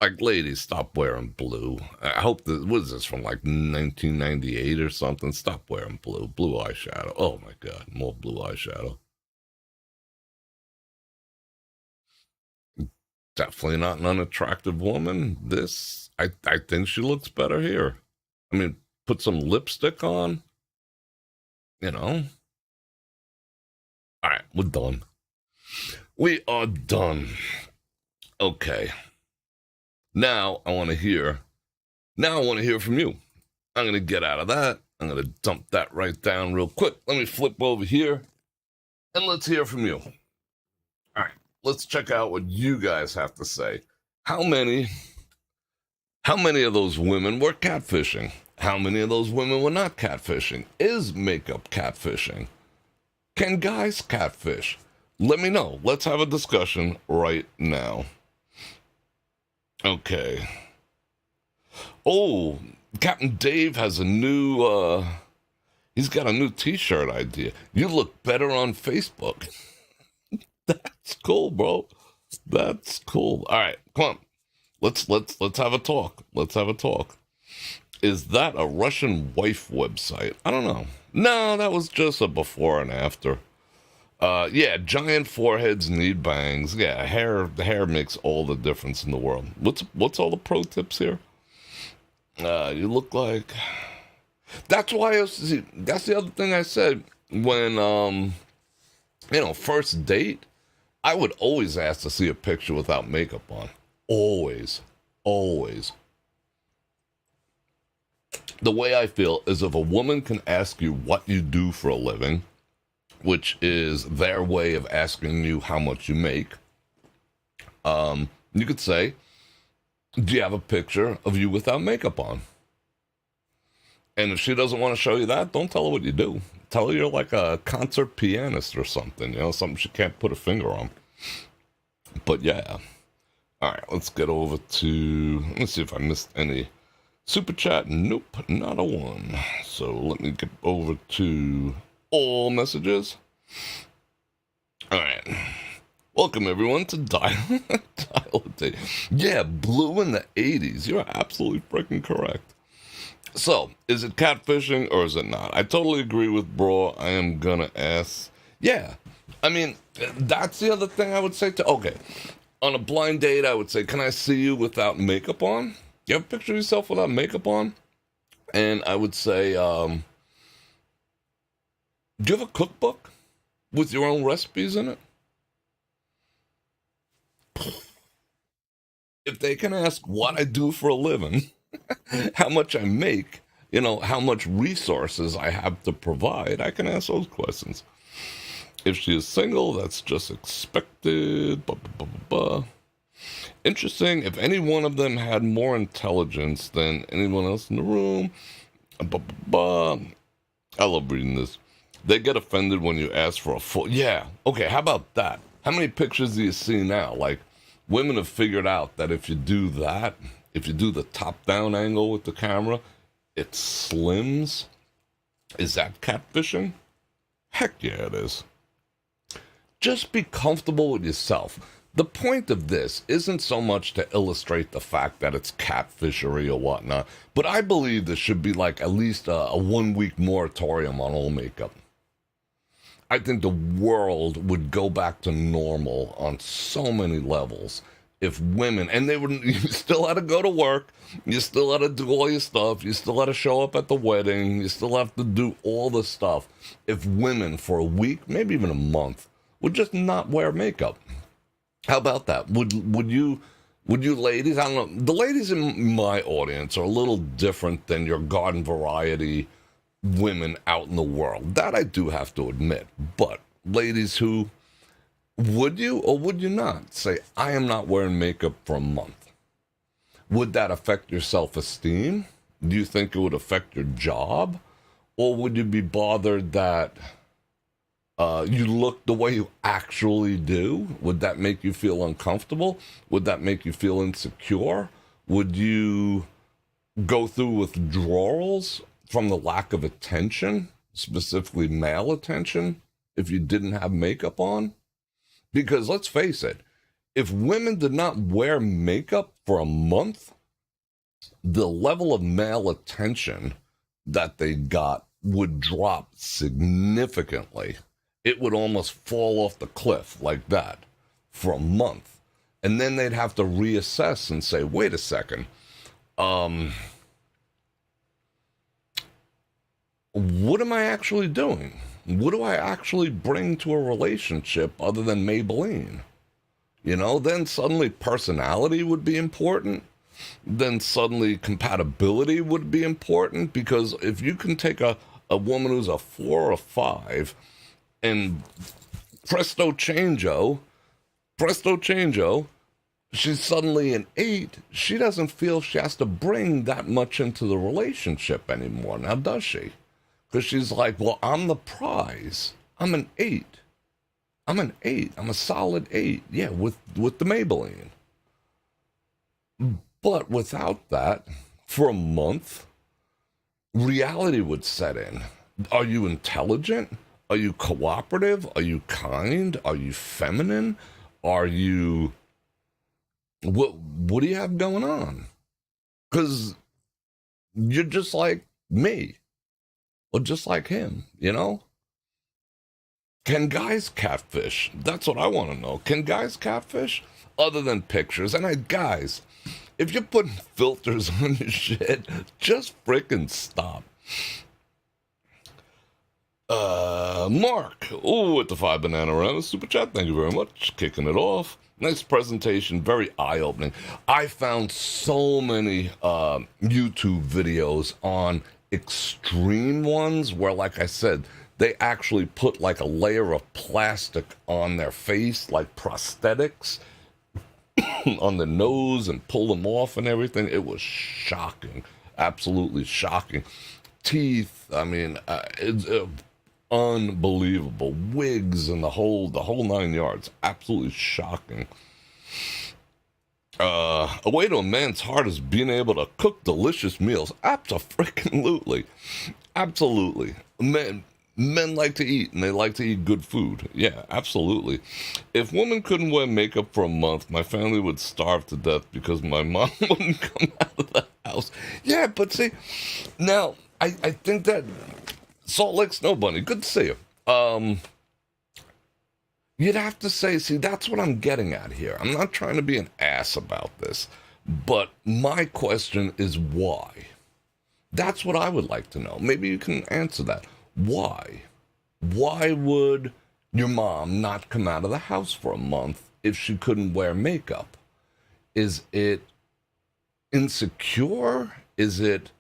Like, ladies, stop wearing blue. I hope what is this, from like 1998 or something? Stop wearing blue. Blue eyeshadow. Oh my God, more blue eyeshadow. Definitely not an unattractive woman. I think she looks better here. I mean, put some lipstick on. All right, we're done. We are done. Okay. Now I want to hear from you. I'm going to get out of that. I'm going to dump that right down real quick. Let me flip over here and let's hear from you. All right, let's check out what you guys have to say. How many of those women were catfishing? How many of those women were not catfishing? Is makeup catfishing? Can guys catfish? Let me know. Let's have a discussion right now. Okay. Oh, Captain Dave has he's got a new t-shirt idea. You look better on Facebook. That's cool, bro. That's cool. All right, come on. Let's have a talk. Let's have a talk. Is that a Russian wife website? I don't know. No, that was just a before and after. Yeah, giant foreheads need bangs. Yeah, the hair makes all the difference in the world. What's all the pro tips here? You look like. That's why that's the other thing I said when first date. I would always ask to see a picture without makeup on. Always. The way I feel is if a woman can ask you what you do for a living, which is their way of asking you how much you make, you could say, do you have a picture of you without makeup on? And if she doesn't want to show you that, don't tell her what you do. Tell her you're like a concert pianist or something, something she can't put a finger on. But yeah. All right, let's get over to, let's see if I missed any super chat. Nope, not a one. So let me get over to all messages. All right. Welcome everyone to Dial a Day. Yeah, blue in the 80s. You're absolutely freaking correct. So, is it catfishing or is it not? I totally agree with Bro. I am gonna ask. Yeah, I mean, that's the other thing I would say to. Okay, on a blind date, I would say, can I see you without makeup on? You have a picture of yourself without makeup on? And I would say, do you have a cookbook with your own recipes in it? If they can ask what I do for a living, how much I make, how much resources I have to provide, I can ask those questions. If she is single, that's just expected. Blah, blah, blah, blah. Interesting. If any one of them had more intelligence than anyone else in the room, blah, blah, blah. I love reading this. They get offended when you ask for a full. Yeah. Okay. How about that? How many pictures do you see now? Like, women have figured out that if you do that, if you do the top-down angle with the camera, it slims. Is that catfishing? Heck yeah, it is. Just be comfortable with yourself. The point of this isn't so much to illustrate the fact that it's catfishery or whatnot, but I believe there should be like at least a 1-week moratorium on all makeup. I think the world would go back to normal on so many levels if women, and they wouldn't, you still had to go to work, you still had to do all your stuff, you still had to show up at the wedding, you still have to do all the stuff. If women for a week, maybe even a month, would just not wear makeup. How about that? Would you ladies, I don't know, the ladies in my audience are a little different than your garden variety women out in the world. That I do have to admit. But ladies who, would you or would you not say, I am not wearing makeup for a month? Would that affect your self-esteem? Do you think it would affect your job? Or would you be bothered that you look the way you actually do? Would that make you feel uncomfortable? Would that make you feel insecure? Would you go through withdrawals from the lack of attention, specifically male attention, if you didn't have makeup on? Because let's face it, if women did not wear makeup for a month, the level of male attention that they got would drop significantly. It would almost fall off the cliff like that for a month. And then they'd have to reassess and say, wait a second, what am I actually doing? What do I actually bring to a relationship other than Maybelline? Then suddenly personality would be important. Then suddenly compatibility would be important, because if you can take a woman who's a 4 or a 5 and presto changeo, she's suddenly an 8, she doesn't feel she has to bring that much into the relationship anymore. Now, does she? Because she's like, well, I'm the prize. I'm an 8. I'm a solid 8. Yeah, with the Maybelline. But without that, for a month, reality would set in. Are you intelligent? Are you cooperative? Are you kind? Are you feminine? Are you... What do you have going on? Because you're just like me. Or just like him, Can guys catfish? That's what I want to know. Can guys catfish? Other than pictures. And guys, if you're putting filters on your shit, just freaking stop. Mark, with the 5 banana round, super chat, thank you very much. Kicking it off. Nice presentation, very eye-opening. I found so many YouTube videos on extreme ones where, like I said, they actually put like a layer of plastic on their face, like prosthetics on the nose, and pull them off and everything. It was shocking, absolutely shocking. Teeth, I mean, it's unbelievable. Wigs and the whole 9 yards, absolutely shocking. A way to a man's heart is being able to cook delicious meals. Absolutely. Man, Men like to eat, and they like to eat good food. Yeah, absolutely. If women couldn't wear makeup for a month, my family would starve to death because my mom wouldn't come out of the house. Yeah, but see, now, I think that Salt Lake Snow Bunny, good to see you. You'd have to say, see, that's what I'm getting at here. I'm not trying to be an ass about this, but my question is why? That's what I would like to know. Maybe you can answer that. Why? Why would your mom not come out of the house for a month if she couldn't wear makeup? Is it insecure? Is it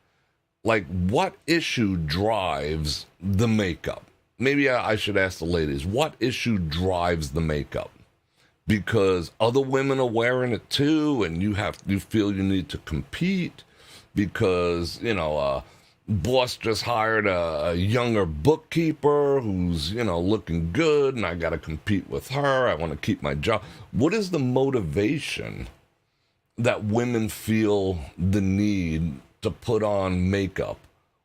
like what issue drives the makeup? Maybe I should ask the ladies, what issue drives the makeup? Because other women are wearing it too, and you feel you need to compete because, boss just hired a younger bookkeeper who's, looking good, and I got to compete with her. I want to keep my job. What is the motivation that women feel the need to put on makeup?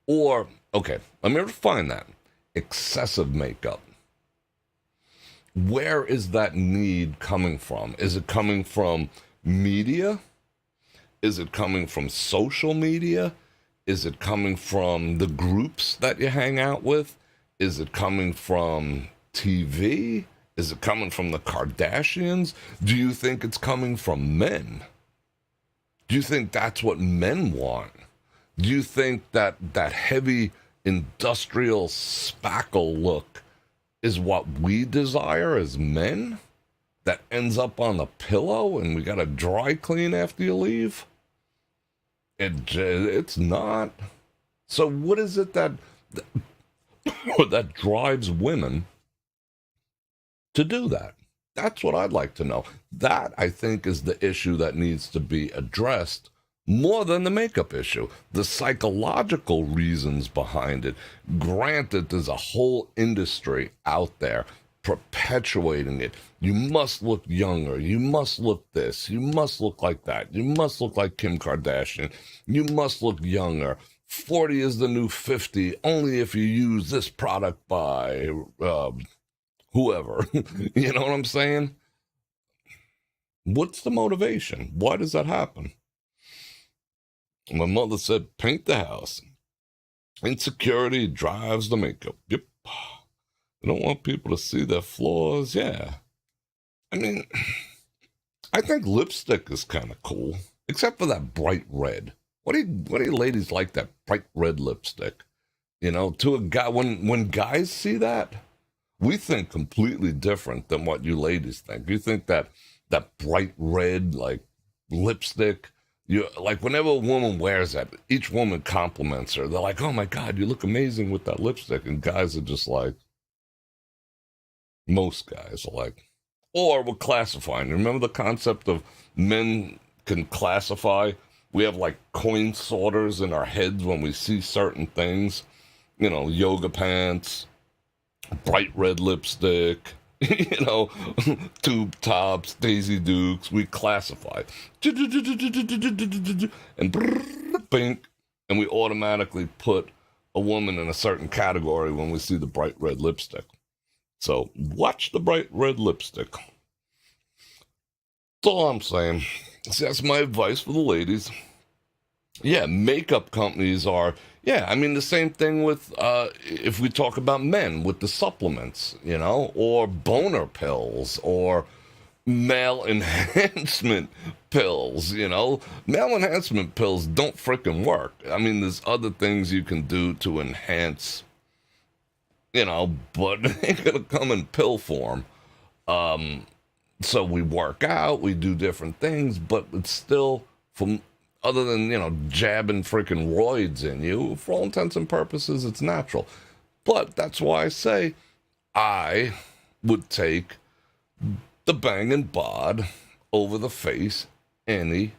Or, okay, let me refine that. Excessive makeup. Where is that need coming from? Is it coming from media? Is it coming from social media? Is it coming from the groups that you hang out with? Is it coming from TV? Is it coming from the Kardashians? Do you think it's coming from men? Do you think that's what men want? Do you think that heavy industrial spackle look is what we desire as men? That ends up on the pillow and we got to dry clean after you leave? It's not. So what is it that drives women to do that? That's what I'd like to know. That, I think, is the issue that needs to be addressed more than the makeup issue. The psychological reasons behind it. Granted, there's a whole industry out there perpetuating it. You must look younger. You must look this. You must look like that. You must look like Kim Kardashian. You must look younger. 40 is the new 50, only if you use this product by whoever. You know what I'm saying? What's the motivation? Why does that happen? My mother said, paint the house. Insecurity drives the makeup. Yep. They don't want people to see their flaws. Yeah. I mean, I think lipstick is kind of cool, except for that bright red. What do you ladies like that bright red lipstick? To a guy, when guys see that, we think completely different than what you ladies think. You think that bright red, like, lipstick, whenever a woman wears that, each woman compliments her. They're like, oh my God, you look amazing with that lipstick. And guys are just like, most guys are like, or we're classifying. Remember the concept of men can classify? We have like coin sorters in our heads when we see certain things. Yoga pants, bright red lipstick, tube tops, Daisy Dukes. We classify. And pink. And we automatically put a woman in a certain category when we see the bright red lipstick. So watch the bright red lipstick. That's all I'm saying. See, that's my advice for the ladies. Yeah, makeup companies are, the same thing with, if we talk about men, with the supplements, or boner pills, or male enhancement pills, Male enhancement pills don't frickin' work. There's other things you can do to enhance, but it ain't gonna come in pill form. So we work out, we do different things, but it's still, other than, jabbing freaking roids in you, for all intents and purposes, it's natural. But that's why I say I would take the Bang and Bod over the face any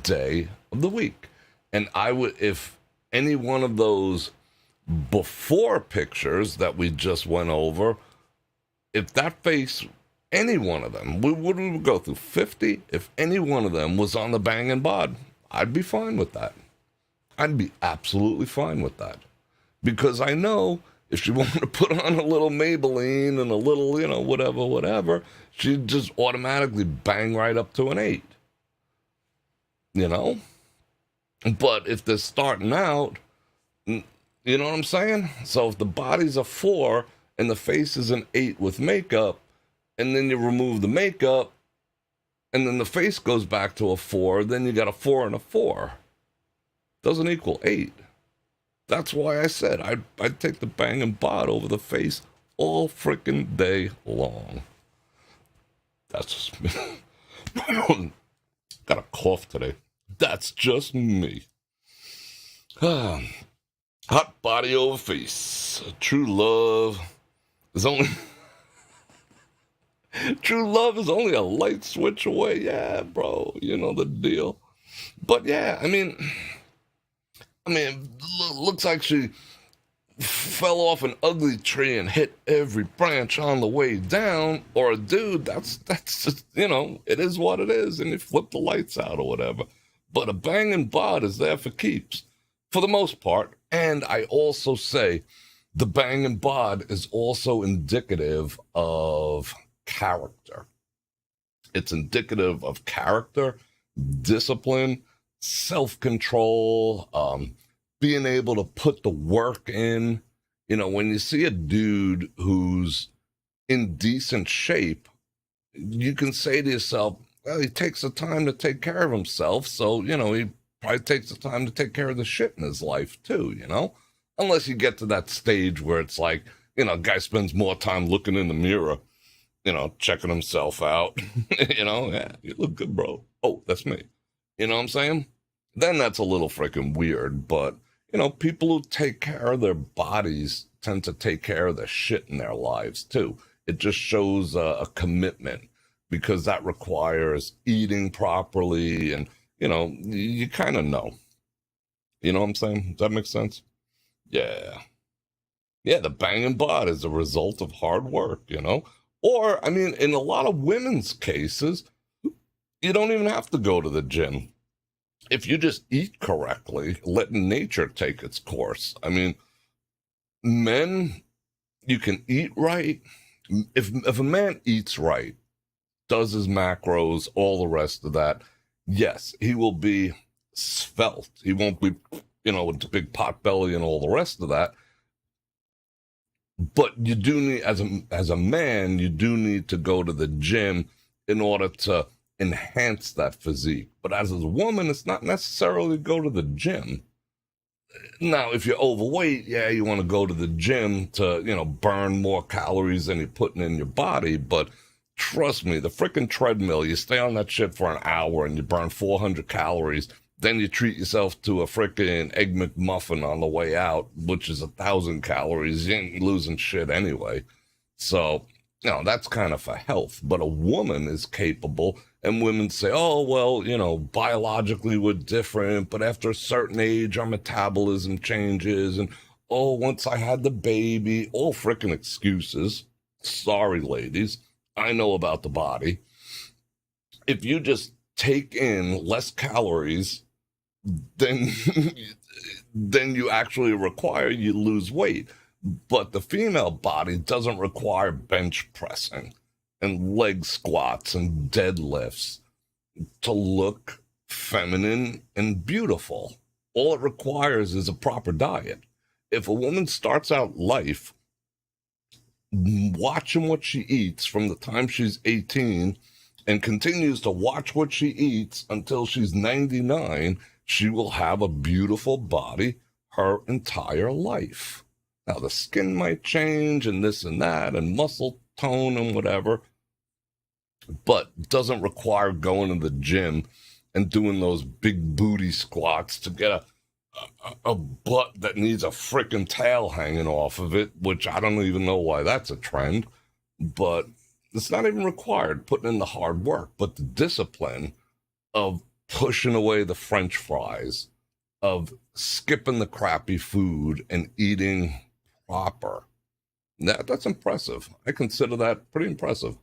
day of the week. And I would, if any one of those before pictures that we just went over, if that face, any one of them, we would go through 50, if any one of them was on the Bang and Bod, I'd be fine with that. I'd be absolutely fine with that. Because I know If she wanted to put on a little Maybelline and a little, whatever, she'd just automatically bang right up to an 8. You know? But if they're starting out, you know what I'm saying? So if the body's a 4 and the face is an 8 with makeup, and then you remove the makeup, and then the face goes back to a 4, then you got a 4 and a 4. Doesn't equal 8. That's why I said I'd take the banging bod over the face all freaking day long. That's just me. Got a cough today. That's just me. Hot body over face. True love is only... True love is only a light switch away. Yeah, bro. You know the deal. But yeah, I mean, looks like she fell off an ugly tree and hit every branch on the way down. Or a dude, that's just, it is what it is. And you flip the lights out or whatever. But a banging bod is there for keeps, for the most part. And I also say the banging bod is also indicative of character. It's indicative of character, discipline, self-control, being able to put the work in. When you see a dude who's in decent shape, you can say to yourself, well, he takes the time to take care of himself, so, he probably takes the time to take care of the shit in his life, too, Unless you get to that stage where it's like, a guy spends more time looking in the mirror, checking himself out. Yeah, you look good, bro. Oh, that's me. You know what I'm saying? Then that's a little freaking weird. But, people who take care of their bodies tend to take care of the shit in their lives, too. It just shows a commitment, because that requires eating properly. And, you kind of know. You know what I'm saying? Does that make sense? Yeah. Yeah, the banging bod is a result of hard work, Or, in a lot of women's cases, you don't even have to go to the gym. If you just eat correctly, letting nature take its course. Men, you can eat right. If a man eats right, does his macros, all the rest of that, yes, he will be svelte. He won't be, with the big pot belly and all the rest of that. But you do need, as a man, you do need to go to the gym in order to enhance that physique. But as a woman, it's not necessarily go to the gym. Now, if you're overweight, yeah, you want to go to the gym to, burn more calories than you're putting in your body. But trust me, the freaking treadmill, you stay on that shit for an hour and you burn 400 calories. Then you treat yourself to a freaking Egg McMuffin on the way out, which is 1,000 calories. You ain't losing shit anyway. So, that's kind of for health. But a woman is capable, and women say, oh, well, biologically we're different, but after a certain age, our metabolism changes. And, oh, once I had the baby, all freaking excuses. Sorry, ladies. I know about the body. If you just take in less calories then you actually require, you lose weight. But the female body doesn't require bench pressing and leg squats and deadlifts to look feminine and beautiful. All it requires is a proper diet. If a woman starts out life watching what she eats from the time she's 18 and continues to watch what she eats until she's 99, she will have a beautiful body her entire life. Now, the skin might change and this and that and muscle tone and whatever, but doesn't require going to the gym and doing those big booty squats to get a butt that needs a freaking tail hanging off of it, which I don't even know why that's a trend, but it's not even required, putting in the hard work, but the discipline of pushing away the French fries, of skipping the crappy food and eating proper. That's impressive. I consider that pretty impressive.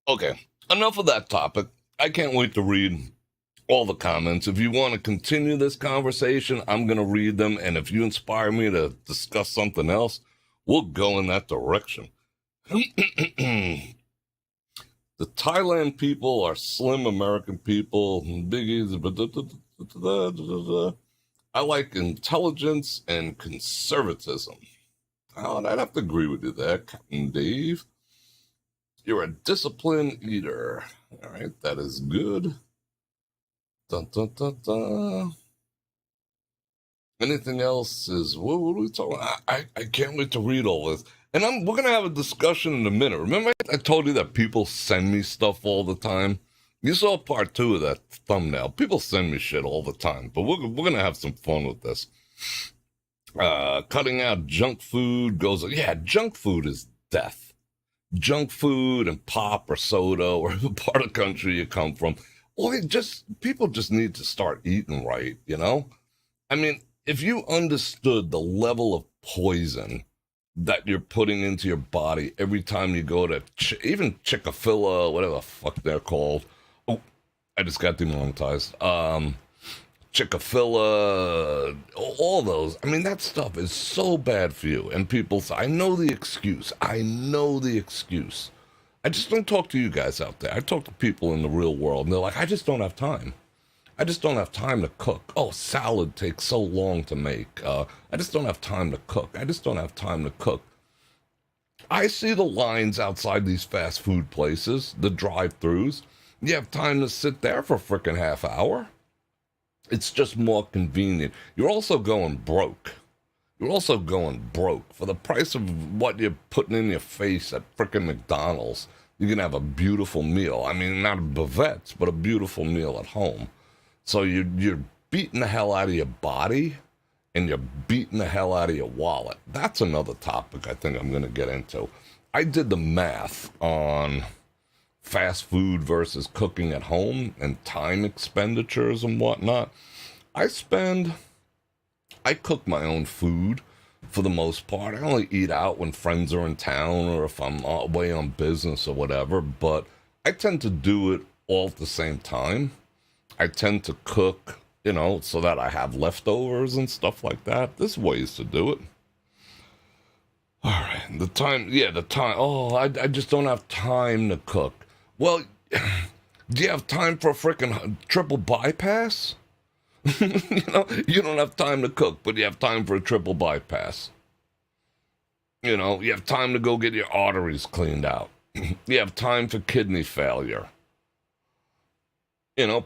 Okay, enough of that topic. I can't wait to read all the comments. If you want to continue this conversation, I'm going to read them. And if you inspire me to discuss something else, we'll go in that direction. The Thailand people are slim American people. Biggies. I like intelligence and conservatism. Oh, I'd have to agree with you there, Captain Dave. You're a disciplined eater. All right, that is good. Dun, dun, dun, dun. Anything else is what are we talking? I can't wait to read all this, and we're gonna have a discussion in a minute. Remember, I told you that people send me stuff all the time. You saw part 2 of that thumbnail. People send me shit all the time, but we're gonna have some fun with this. Cutting out junk food goes. Yeah, junk food is death. Junk food and pop or soda or the part of the country you come from. Or people just need to start eating right, you know? I mean, if you understood the level of poison that you're putting into your body every time you go to even Chick-fil-A, whatever the fuck they're called. Oh, I just got demonetized. Chick-fil-A, all those. I mean, that stuff is so bad for you. And people say, I know the excuse. I just don't talk to you guys out there. I talk to people in the real world, and they're like, I just don't have time. I just don't have time to cook. Oh, salad takes so long to make. I just don't have time to cook. I see the lines outside these fast food places, the drive-thrus. You have time to sit there for a frickin' half hour. It's just more convenient. You're also going broke. For the price of what you're putting in your face at frickin' McDonald's. You can have a beautiful meal. I mean, not a bavette, but a beautiful meal at home. So you're beating the hell out of your body, and you're beating the hell out of your wallet. That's another topic I think I'm going to get into. I did the math on fast food versus cooking at home and time expenditures and whatnot. I cook my own food for the most part. I only eat out when friends are in town or if I'm away on business or whatever, but I tend to do it all at the same time. I tend to cook, so that I have leftovers and stuff like that. There's ways to do it. All right, the time. Oh, I just don't have time to cook. Well, do you have time for a frickin' triple bypass? You don't have time to cook, but you have time for a triple bypass. You have time to go get your arteries cleaned out. You have time for kidney failure.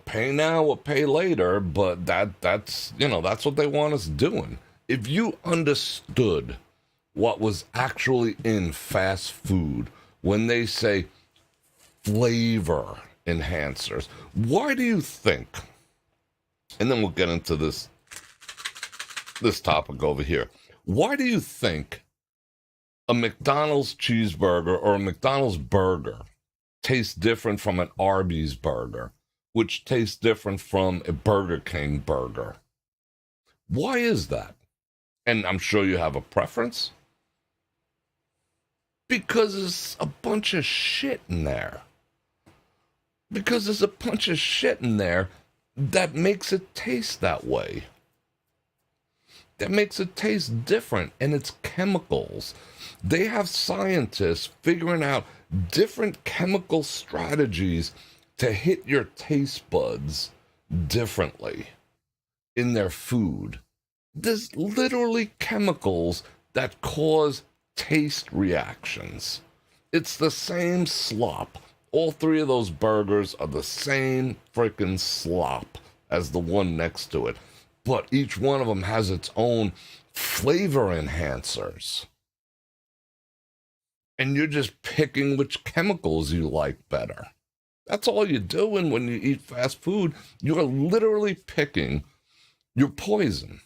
Pay now or pay later, but that's what they want us doing. If you understood what was actually in fast food when they say flavor enhancers, why do you think, and then we'll get into this topic over here, why do you think a McDonald's cheeseburger or a McDonald's burger tastes different from an Arby's burger, which tastes different from a Burger King burger? Why is that? And I'm sure you have a preference. Because there's a bunch of shit in there. That makes it taste that way. That makes it taste different, and it's chemicals. They have scientists figuring out different chemical strategies to hit your taste buds differently in their food. There's literally chemicals that cause taste reactions. It's the same slop. All 3 of those burgers are the same freaking slop as the one next to it. But each one of them has its own flavor enhancers. And you're just picking which chemicals you like better. That's all you're doing when you eat fast food. You're literally picking your poison.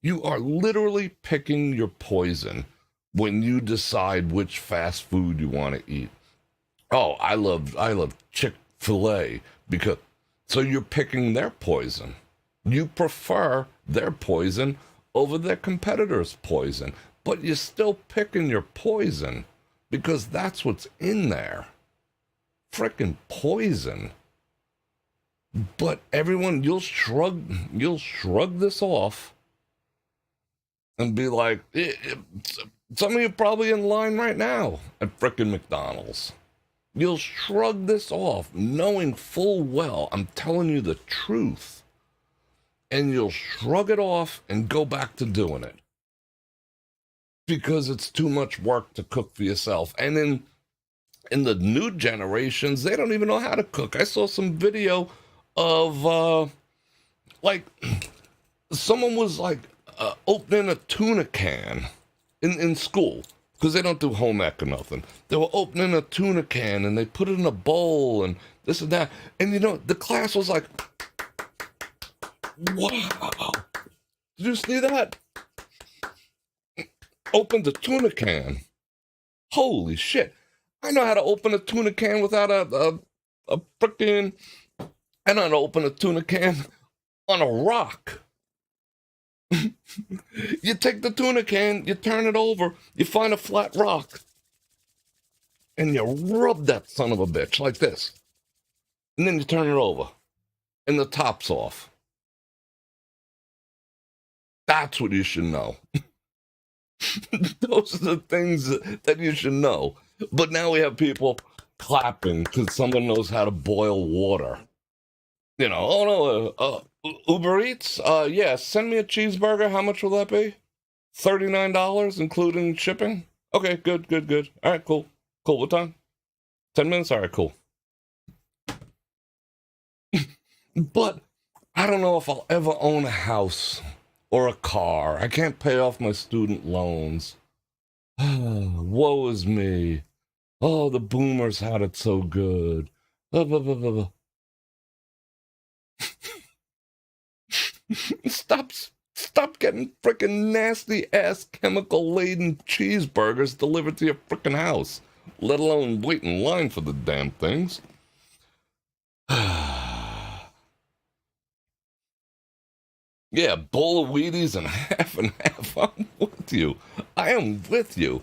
You are literally picking your poison when you decide which fast food you want to eat. Oh, I love Chick-fil-A because so you're picking their poison. You prefer their poison over their competitor's poison, but you're still picking your poison because that's what's in there. Frickin' poison. But everyone, you'll shrug this off and be like, some of you probably in line right now at frickin' McDonald's. You'll shrug this off, knowing full well I'm telling you the truth. And you'll shrug it off and go back to doing it. Because it's too much work to cook for yourself. And in the new generations, they don't even know how to cook. I saw some video of, like, someone was, like, opening a tuna can in school. Because they don't do home ec or nothing. They were opening a tuna can and they put it in a bowl and this and that. And the class was like, wow. Did you see that? Opened a tuna can. Holy shit. I know how to open a tuna can without a frickin'. I know how to open a tuna can on a rock. You take the tuna can, you turn it over, you find a flat rock, and you rub that son of a bitch like this. And then you turn it over, and the top's off. That's what you should know. Those are the things that you should know. But now we have people clapping because someone knows how to boil water. Oh no, Uber Eats? Yeah, send me a cheeseburger. How much will that be? $39, including shipping? Okay, good. All right, cool. What time? 10 minutes? All right, cool. But I don't know if I'll ever own a house or a car. I can't pay off my student loans. Woe is me. Oh, the boomers had it so good. Blah, blah, blah, blah, blah. Stop getting frickin' nasty ass chemical laden cheeseburgers delivered to your frickin' house, let alone wait in line for the damn things. Yeah, bowl of Wheaties and half and half. I'm with you. I am with you.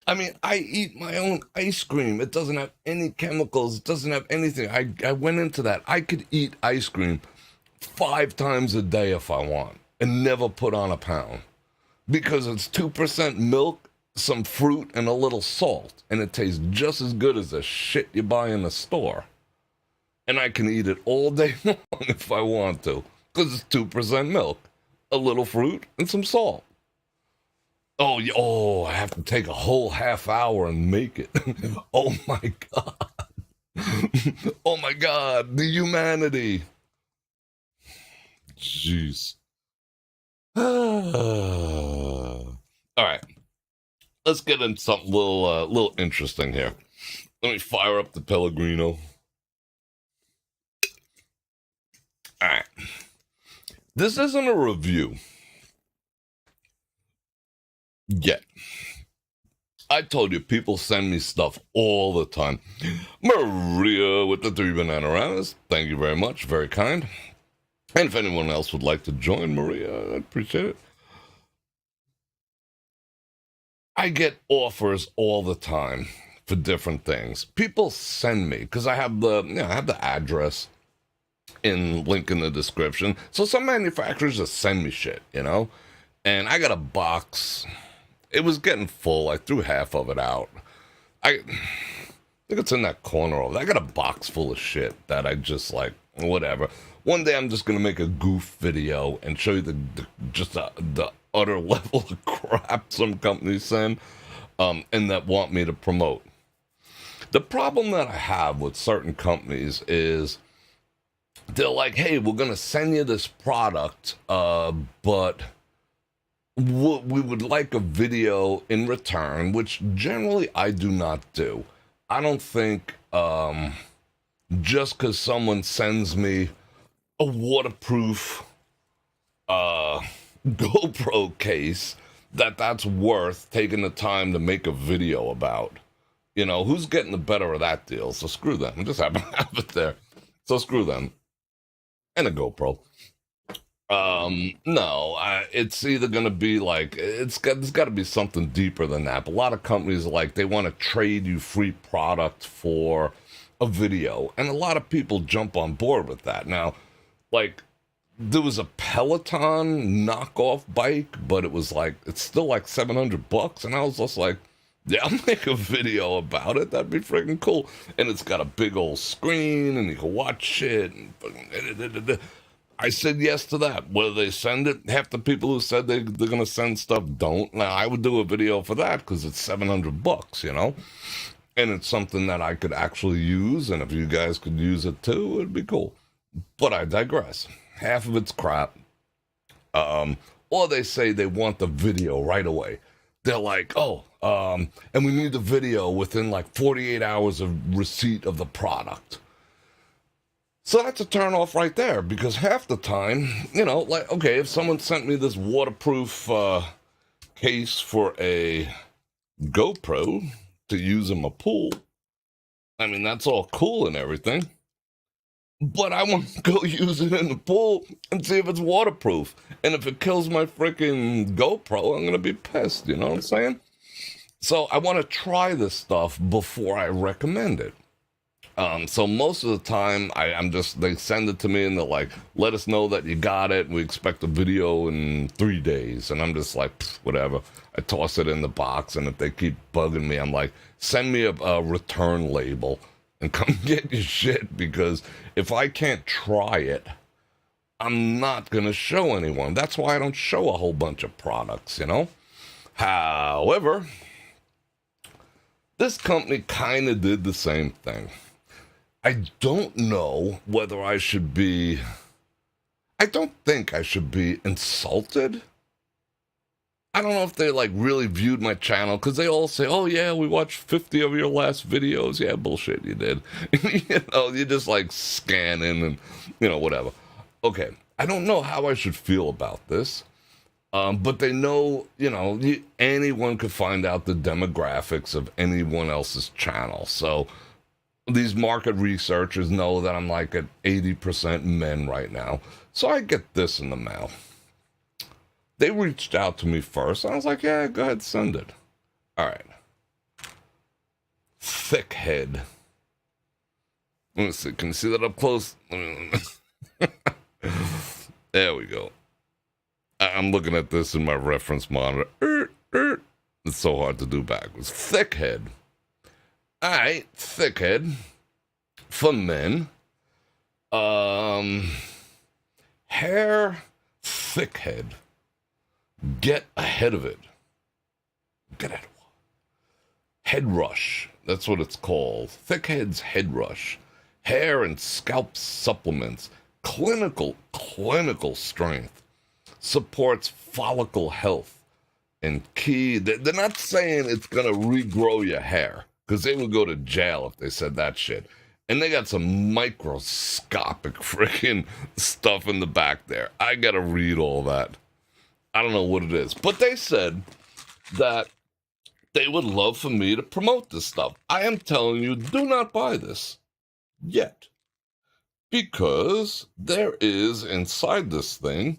I mean, I eat my own ice cream. It doesn't have any chemicals. It doesn't have anything. I went into that. I could eat ice cream 5 times a day if I want and never put on a pound because it's 2% milk, some fruit, and a little salt. And it tastes just as good as the shit you buy in the store. And I can eat it all day long if I want to because it's 2% milk, a little fruit, and some salt. Oh, I have to take a whole half hour and make it. Oh my God. Oh my God, the humanity. Jeez. All right. Let's get into something little interesting here. Let me fire up the Pellegrino. All right. This isn't a review yet. I told you, people send me stuff all the time. Maria with the 3 banana rounds. Thank you very much. Very kind. And if anyone else would like to join Maria, I'd appreciate it. I get offers all the time for different things. People send me because I have the address in link in the description. So some manufacturers just send me shit, and I got a box. It was getting full. I threw half of it out. I think it's in that corner over there. I got a box full of shit that I just like, whatever. One day I'm just going to make a goof video and show you the utter level of crap some companies send and that want me to promote. The problem that I have with certain companies is they're like, hey, we're going to send you this product, but we would like a video in return, which generally I do not do. I don't think just because someone sends me a waterproof GoPro case that's worth taking the time to make a video about. Who's getting the better of that deal? So screw them. I just happen to have it there. So screw them. And a GoPro. No, it's either going to be like, there's got to be something deeper than that. But a lot of companies, like, they want to trade you free product for a video, and a lot of people jump on board with that. Now, like, there was a Peloton knockoff bike, but it was like, it's still like $700, and I was just like, yeah, I'll make a video about it. That'd be freaking cool. And it's got a big old screen, and you can watch shit. And I said yes to that. Whether they send it, half the people who said they're going to send stuff don't. Now, I would do a video for that because it's $700, you know? And it's something that I could actually use, and if you guys could use it too, it'd be cool. But I digress. Half of it's crap. Or they say they want the video right away. They're like, oh, and we need the video within like 48 hours of receipt of the product. So that's a turn off right there, because half the time, you know, like, okay, if someone sent me this waterproof case for a GoPro to use in my pool, I mean, that's all cool and everything. But I want to go use it in the pool and see if it's waterproof. And if it kills my freaking GoPro, I'm going to be pissed, you know what I'm saying? So I want to try this stuff before I recommend it. So most of the time, they send it to me and they're like, let us know that you got it. We expect a video in 3 days. And I'm just like, whatever. I toss it in the box. And if they keep bugging me, I'm like, send me a return label and come get your shit, because if I can't try it, I'm not going to show anyone. That's why I don't show a whole bunch of products, you know? However, this company kind of did the same thing. I don't know whether I don't think I should be insulted. I don't know if they like really viewed my channel, because they all say, oh yeah, we watched 50 of your last videos. Yeah, bullshit, you did. You know, you just like scanning and, you know, whatever. Okay, I don't know how I should feel about this. But they know, you know, anyone could find out the demographics of anyone else's channel. So these market researchers know that I'm like at 80% men right now. So I get this in the mail. They reached out to me first. I was like, yeah, go ahead, send it. All right. Thick head. Let me see. Can you see that up close? There we go. I'm looking at this in my reference monitor. It's so hard to do backwards. Thick head. All right, thick head for men. Hair, thick head. Get ahead of it. Get ahead of it. Head rush. That's what it's called. Thick head's head rush. Hair and scalp supplements. Clinical strength. Supports follicle health. And key, they're not saying it's going to regrow your hair, because they would go to jail if they said that shit. And they got some microscopic freaking stuff in the back there. I got to read all that. I don't know what it is. But they said that they would love for me to promote this stuff. I am telling you, do not buy this yet. Because there is inside this thing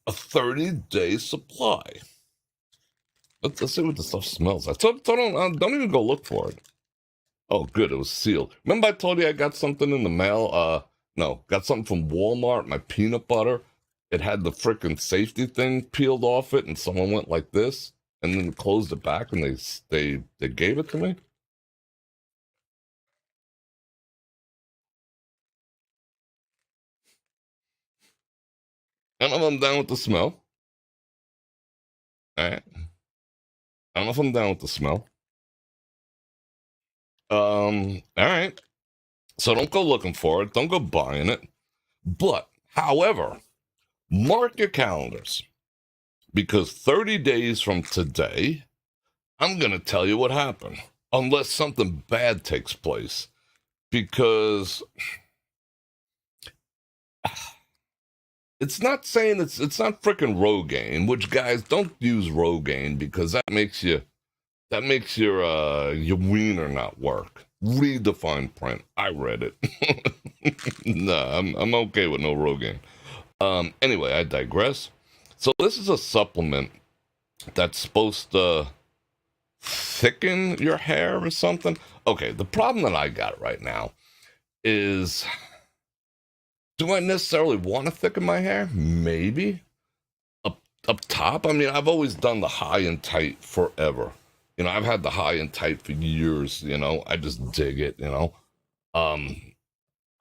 a 30-day supply. Let's see what the stuff smells like. Don't even go look for it. Oh, good. It was sealed. Remember I told you I got something in the mail? No, got something from Walmart, my peanut butter. It had the frickin' safety thing peeled off it, and someone went like this, and then closed it back, and they gave it to me. I don't know if I'm down with the smell. All right. I don't know if I'm down with the smell. All right. So don't go looking for it. Don't go buying it. But, however, mark your calendars, because 30 days from today, I'm going to tell you what happened, unless something bad takes place, because it's not saying it's not freaking Rogaine, which, guys, don't use Rogaine, because that makes your wiener not work. Read the fine print. I read it. No, I'm okay with no Rogaine. Anyway, I digress. So this is a supplement that's supposed to thicken your hair or something. Okay, the problem that I got right now is, do I necessarily want to thicken my hair? Maybe. Up top, I mean, I've always done the high and tight forever. I've had the high and tight for years, I just dig it, Um,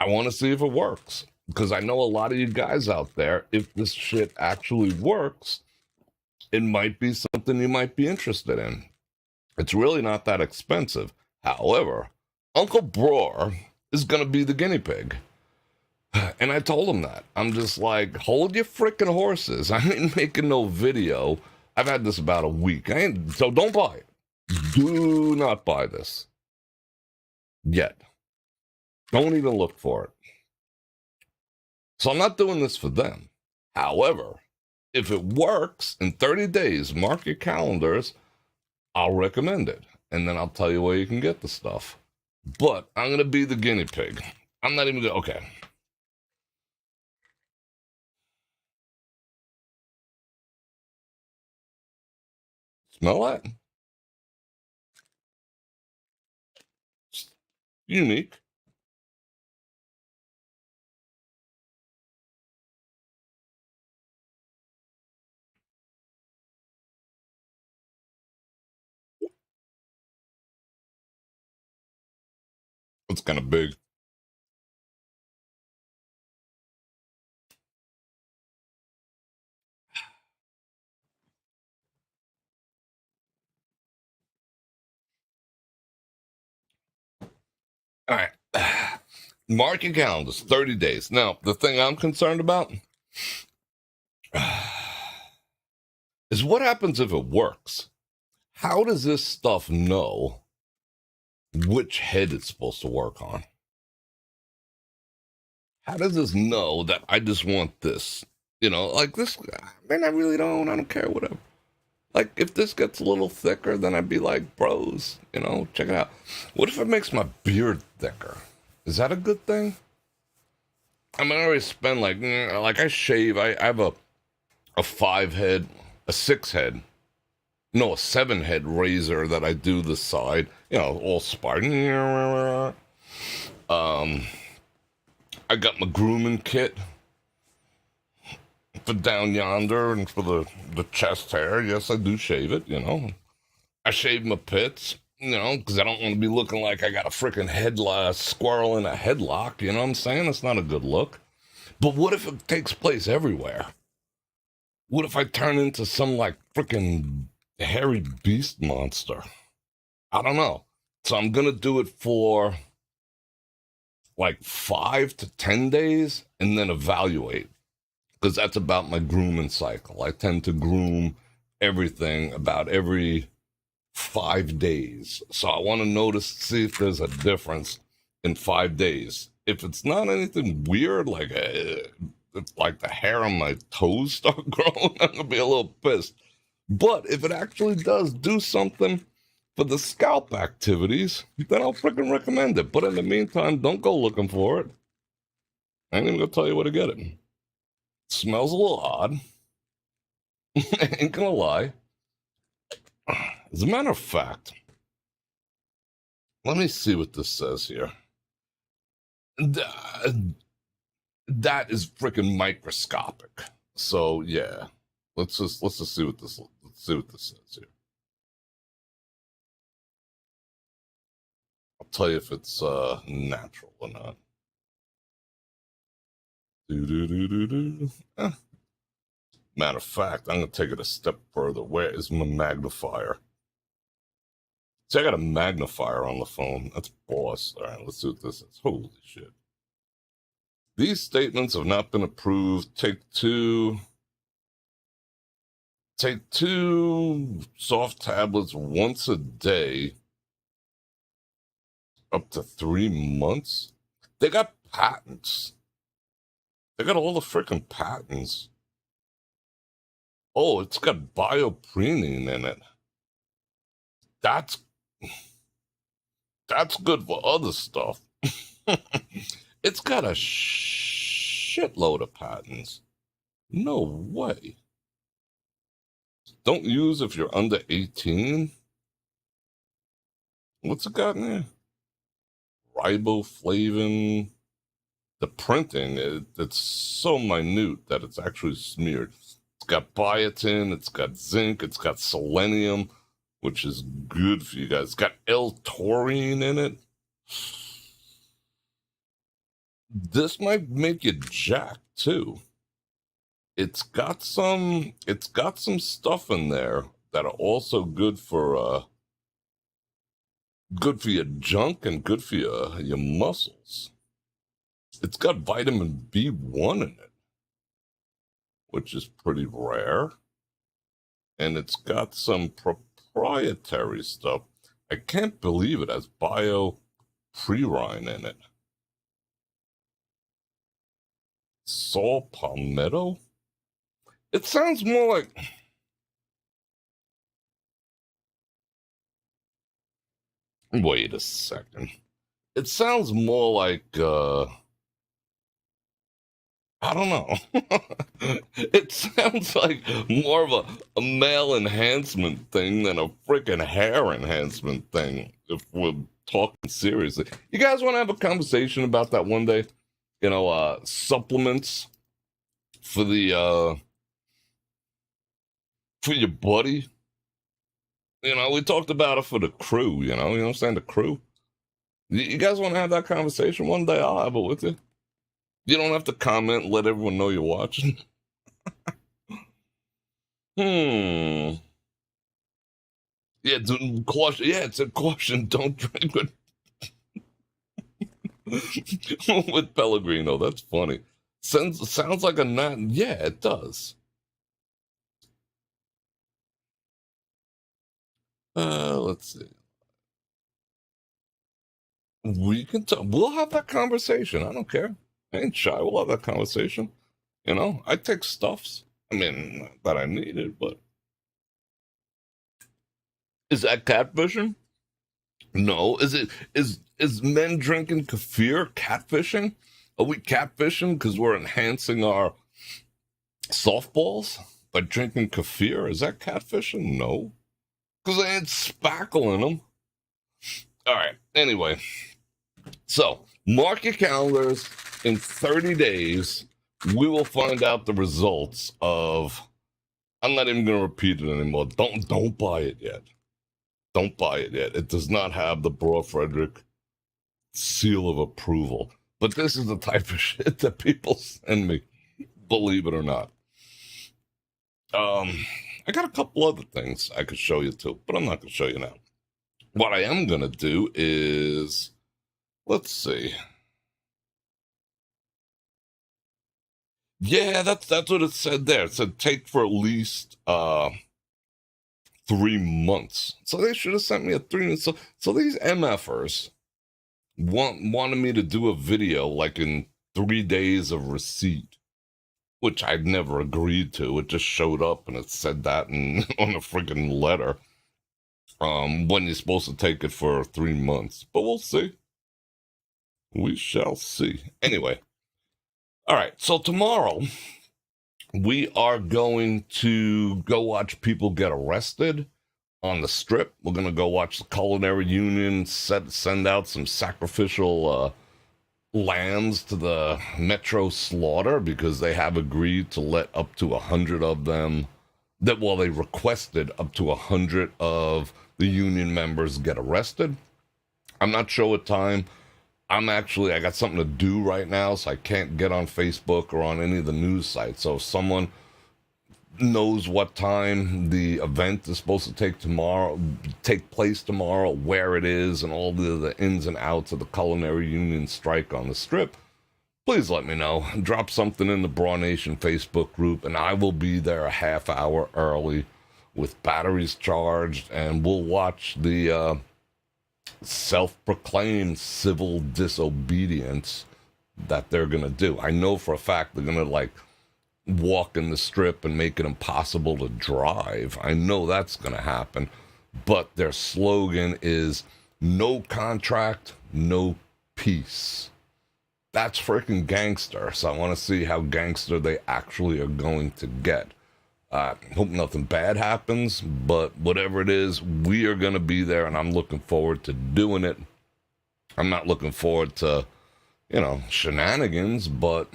I want to see if it works because I know a lot of you guys out there, if this shit actually works, it might be something you might be interested in. It's really not that expensive. However, Uncle Bror is going to be the guinea pig. And I told him that. I'm just like, hold your freaking horses. I ain't making no video. I've had this about a week. So don't buy it. Do not buy this. Yet. Don't even look for it. So I'm not doing this for them. However, if it works in 30 days, mark your calendars, I'll recommend it. And then I'll tell you where you can get the stuff. But I'm going to be the guinea pig. I'm not even going to, okay. Smell that? It's unique. It's kind of big. All right. Mark your calendars, 30 days. Now, the thing I'm concerned about is what happens if it works? How does this stuff know which head it's supposed to work on? How does this know that I just want this? Like this, man, I really don't. I don't care, whatever. Like, if this gets a little thicker, then I'd be like, bros, check it out. What if it makes my beard thicker? Is that a good thing? I mean, I always spend like I shave. I have a 5 head, a 6 head, no, a 7 head razor that I do the side, all Spartan. I got my grooming kit for down yonder and for the chest hair. Yes, I do shave it, I shave my pits, because I don't want to be looking like I got a freaking squirrel in a headlock, you know what I'm saying? That's not a good look. But what if it takes place everywhere? What if I turn into some like freaking hairy beast monster? I don't know. So I'm gonna do it for like 5 to 10 days and then evaluate, because that's about my grooming cycle. I tend to groom everything about every 5 days. So I want to see if there's a difference in 5 days. If it's not anything weird, like like the hair on my toes start growing, I'm gonna be a little pissed. But if it actually does do something for the scalp activities, then I'll freaking recommend it. But in the meantime, don't go looking for it. I ain't even gonna tell you where to get it. It smells a little odd. Ain't gonna lie. As a matter of fact, let me see what this says here. That is freaking microscopic. So yeah, let's just see what this says here. I'll tell you if it's natural or not. Eh. Matter of fact, I'm gonna take it a step further. Where is my magnifier? See, I got a magnifier on the phone. That's boss. All right, let's see what this is. Holy shit. These statements have not been approved. Take two soft tablets once a day, up to 3 months. They got patents. They got all the freaking patents. Oh, it's got bioprene in it. That's good for other stuff. It's got a shitload of patents. No way. Don't use if you're under 18. What's it got in there? Riboflavin. The printing, it's so minute that it's actually smeared. It's got biotin, it's got zinc, it's got selenium, which is good for you guys. It's got L-taurine in it. This might make you jack too. It's got some stuff in there that are also good for your junk and good for your muscles. It's got vitamin B1 in it, which is pretty rare. And it's got some proprietary stuff. I can't believe it has bioprerine in it. Saw palmetto? It sounds more like... Wait a second. It sounds more like, I don't know. It sounds like more of a male enhancement thing than a freaking hair enhancement thing, if we're talking seriously. You guys want to have a conversation about that one day? Supplements for the for your buddy. We talked about it for the crew, you know what I'm saying? The crew. You guys want to have that conversation one day? I'll have it with you. You don't have to comment and let everyone know you're watching. Hmm. Yeah, caution. Yeah, it's a caution. Don't drink with with Pellegrino. That's funny. Sounds like a not. Yeah, it does. Let's see. We can talk. We'll have that conversation. I don't care. I ain't shy. We'll have that conversation. I take stuffs. I mean, not that I need it, but is that catfishing? No. Is men drinking kefir catfishing? Are we catfishing because we're enhancing our softballs by drinking kefir? Is that catfishing? No. Because they ain't spackle in them. All right. Anyway, so mark your calendars. In 30 days, we will find out the results of. I'm not even going to repeat it anymore. Don't buy it yet. Don't buy it yet. It does not have the Bror Fredrik seal of approval. But this is the type of shit that people send me, believe it or not. I got a couple other things I could show you too, but I'm not going to show you now. What I am going to do is, let's see. Yeah, that's what it said there. It said take for at least 3 months. So they should have sent me a 3 months. So these MFers wanted me to do a video like in 3 days of receipt, which I'd never agreed to. It just showed up and it said that on a freaking letter. When you're supposed to take it for 3 months. But we'll see. We shall see. Anyway. All right. So tomorrow, we are going to go watch people get arrested on the strip. We're going to go watch the Culinary Union send out some sacrificial lambs to the Metro Slaughter because they have agreed to let up to 100 of them. They requested up to 100 of the union members get arrested. I'm not sure what time. I got something to do right now, so I can't get on Facebook or on any of the news sites. So if someone knows what time the event is supposed to take place tomorrow, where it is, and all the ins and outs of the Culinary Union strike on the strip, please let me know. Drop something in the Braw Nation Facebook group, and I will be there a half hour early with batteries charged, and we'll watch the self-proclaimed civil disobedience that they're going to do. I know for a fact they're going to, walk in the strip and make it impossible to drive. I know that's going to happen. But their slogan is, no contract, no peace. That's freaking gangster. So I want to see how gangster they actually are going to get. Hope nothing bad happens, but whatever it is, we are going to be there, and I'm looking forward to doing it. I'm not looking forward to, shenanigans, but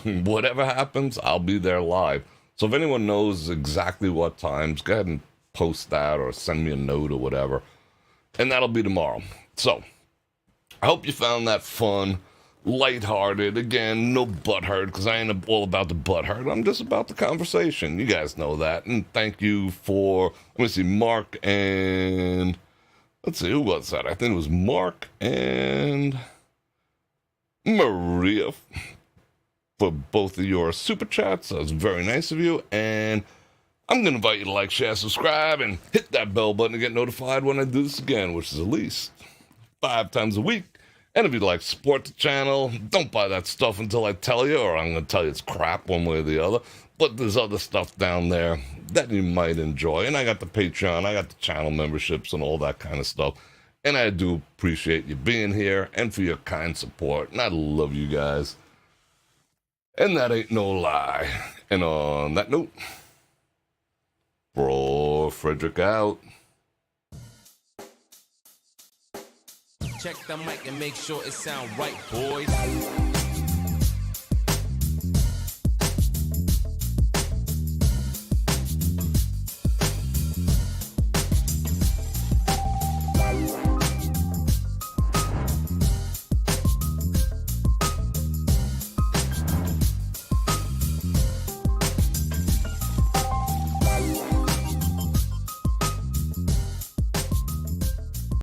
whatever happens, I'll be there live. So if anyone knows exactly what times, go ahead and post that or send me a note or whatever. And that'll be tomorrow. So I hope you found that fun, lighthearted. Again, no butthurt, because I ain't all about the butthurt. I'm just about the conversation. You guys know that. And thank you for, let me see, Mark and, let's see, who was that? I think it was Mark and Maria for both of your super chats. That was very nice of you. And I'm going to invite you to like, share, subscribe, and hit that bell button to get notified when I do this again, which is at least 5 times a week. And if you'd like to support the channel, don't buy that stuff until I tell you, or I'm going to tell you it's crap one way or the other. But there's other stuff down there that you might enjoy. And I got the Patreon, I got the channel memberships and all that kind of stuff. And I do appreciate you being here and for your kind support. And I love you guys. And that ain't no lie. And on that note, Bror Fredrik out. Check the mic and make sure it sound right, boys.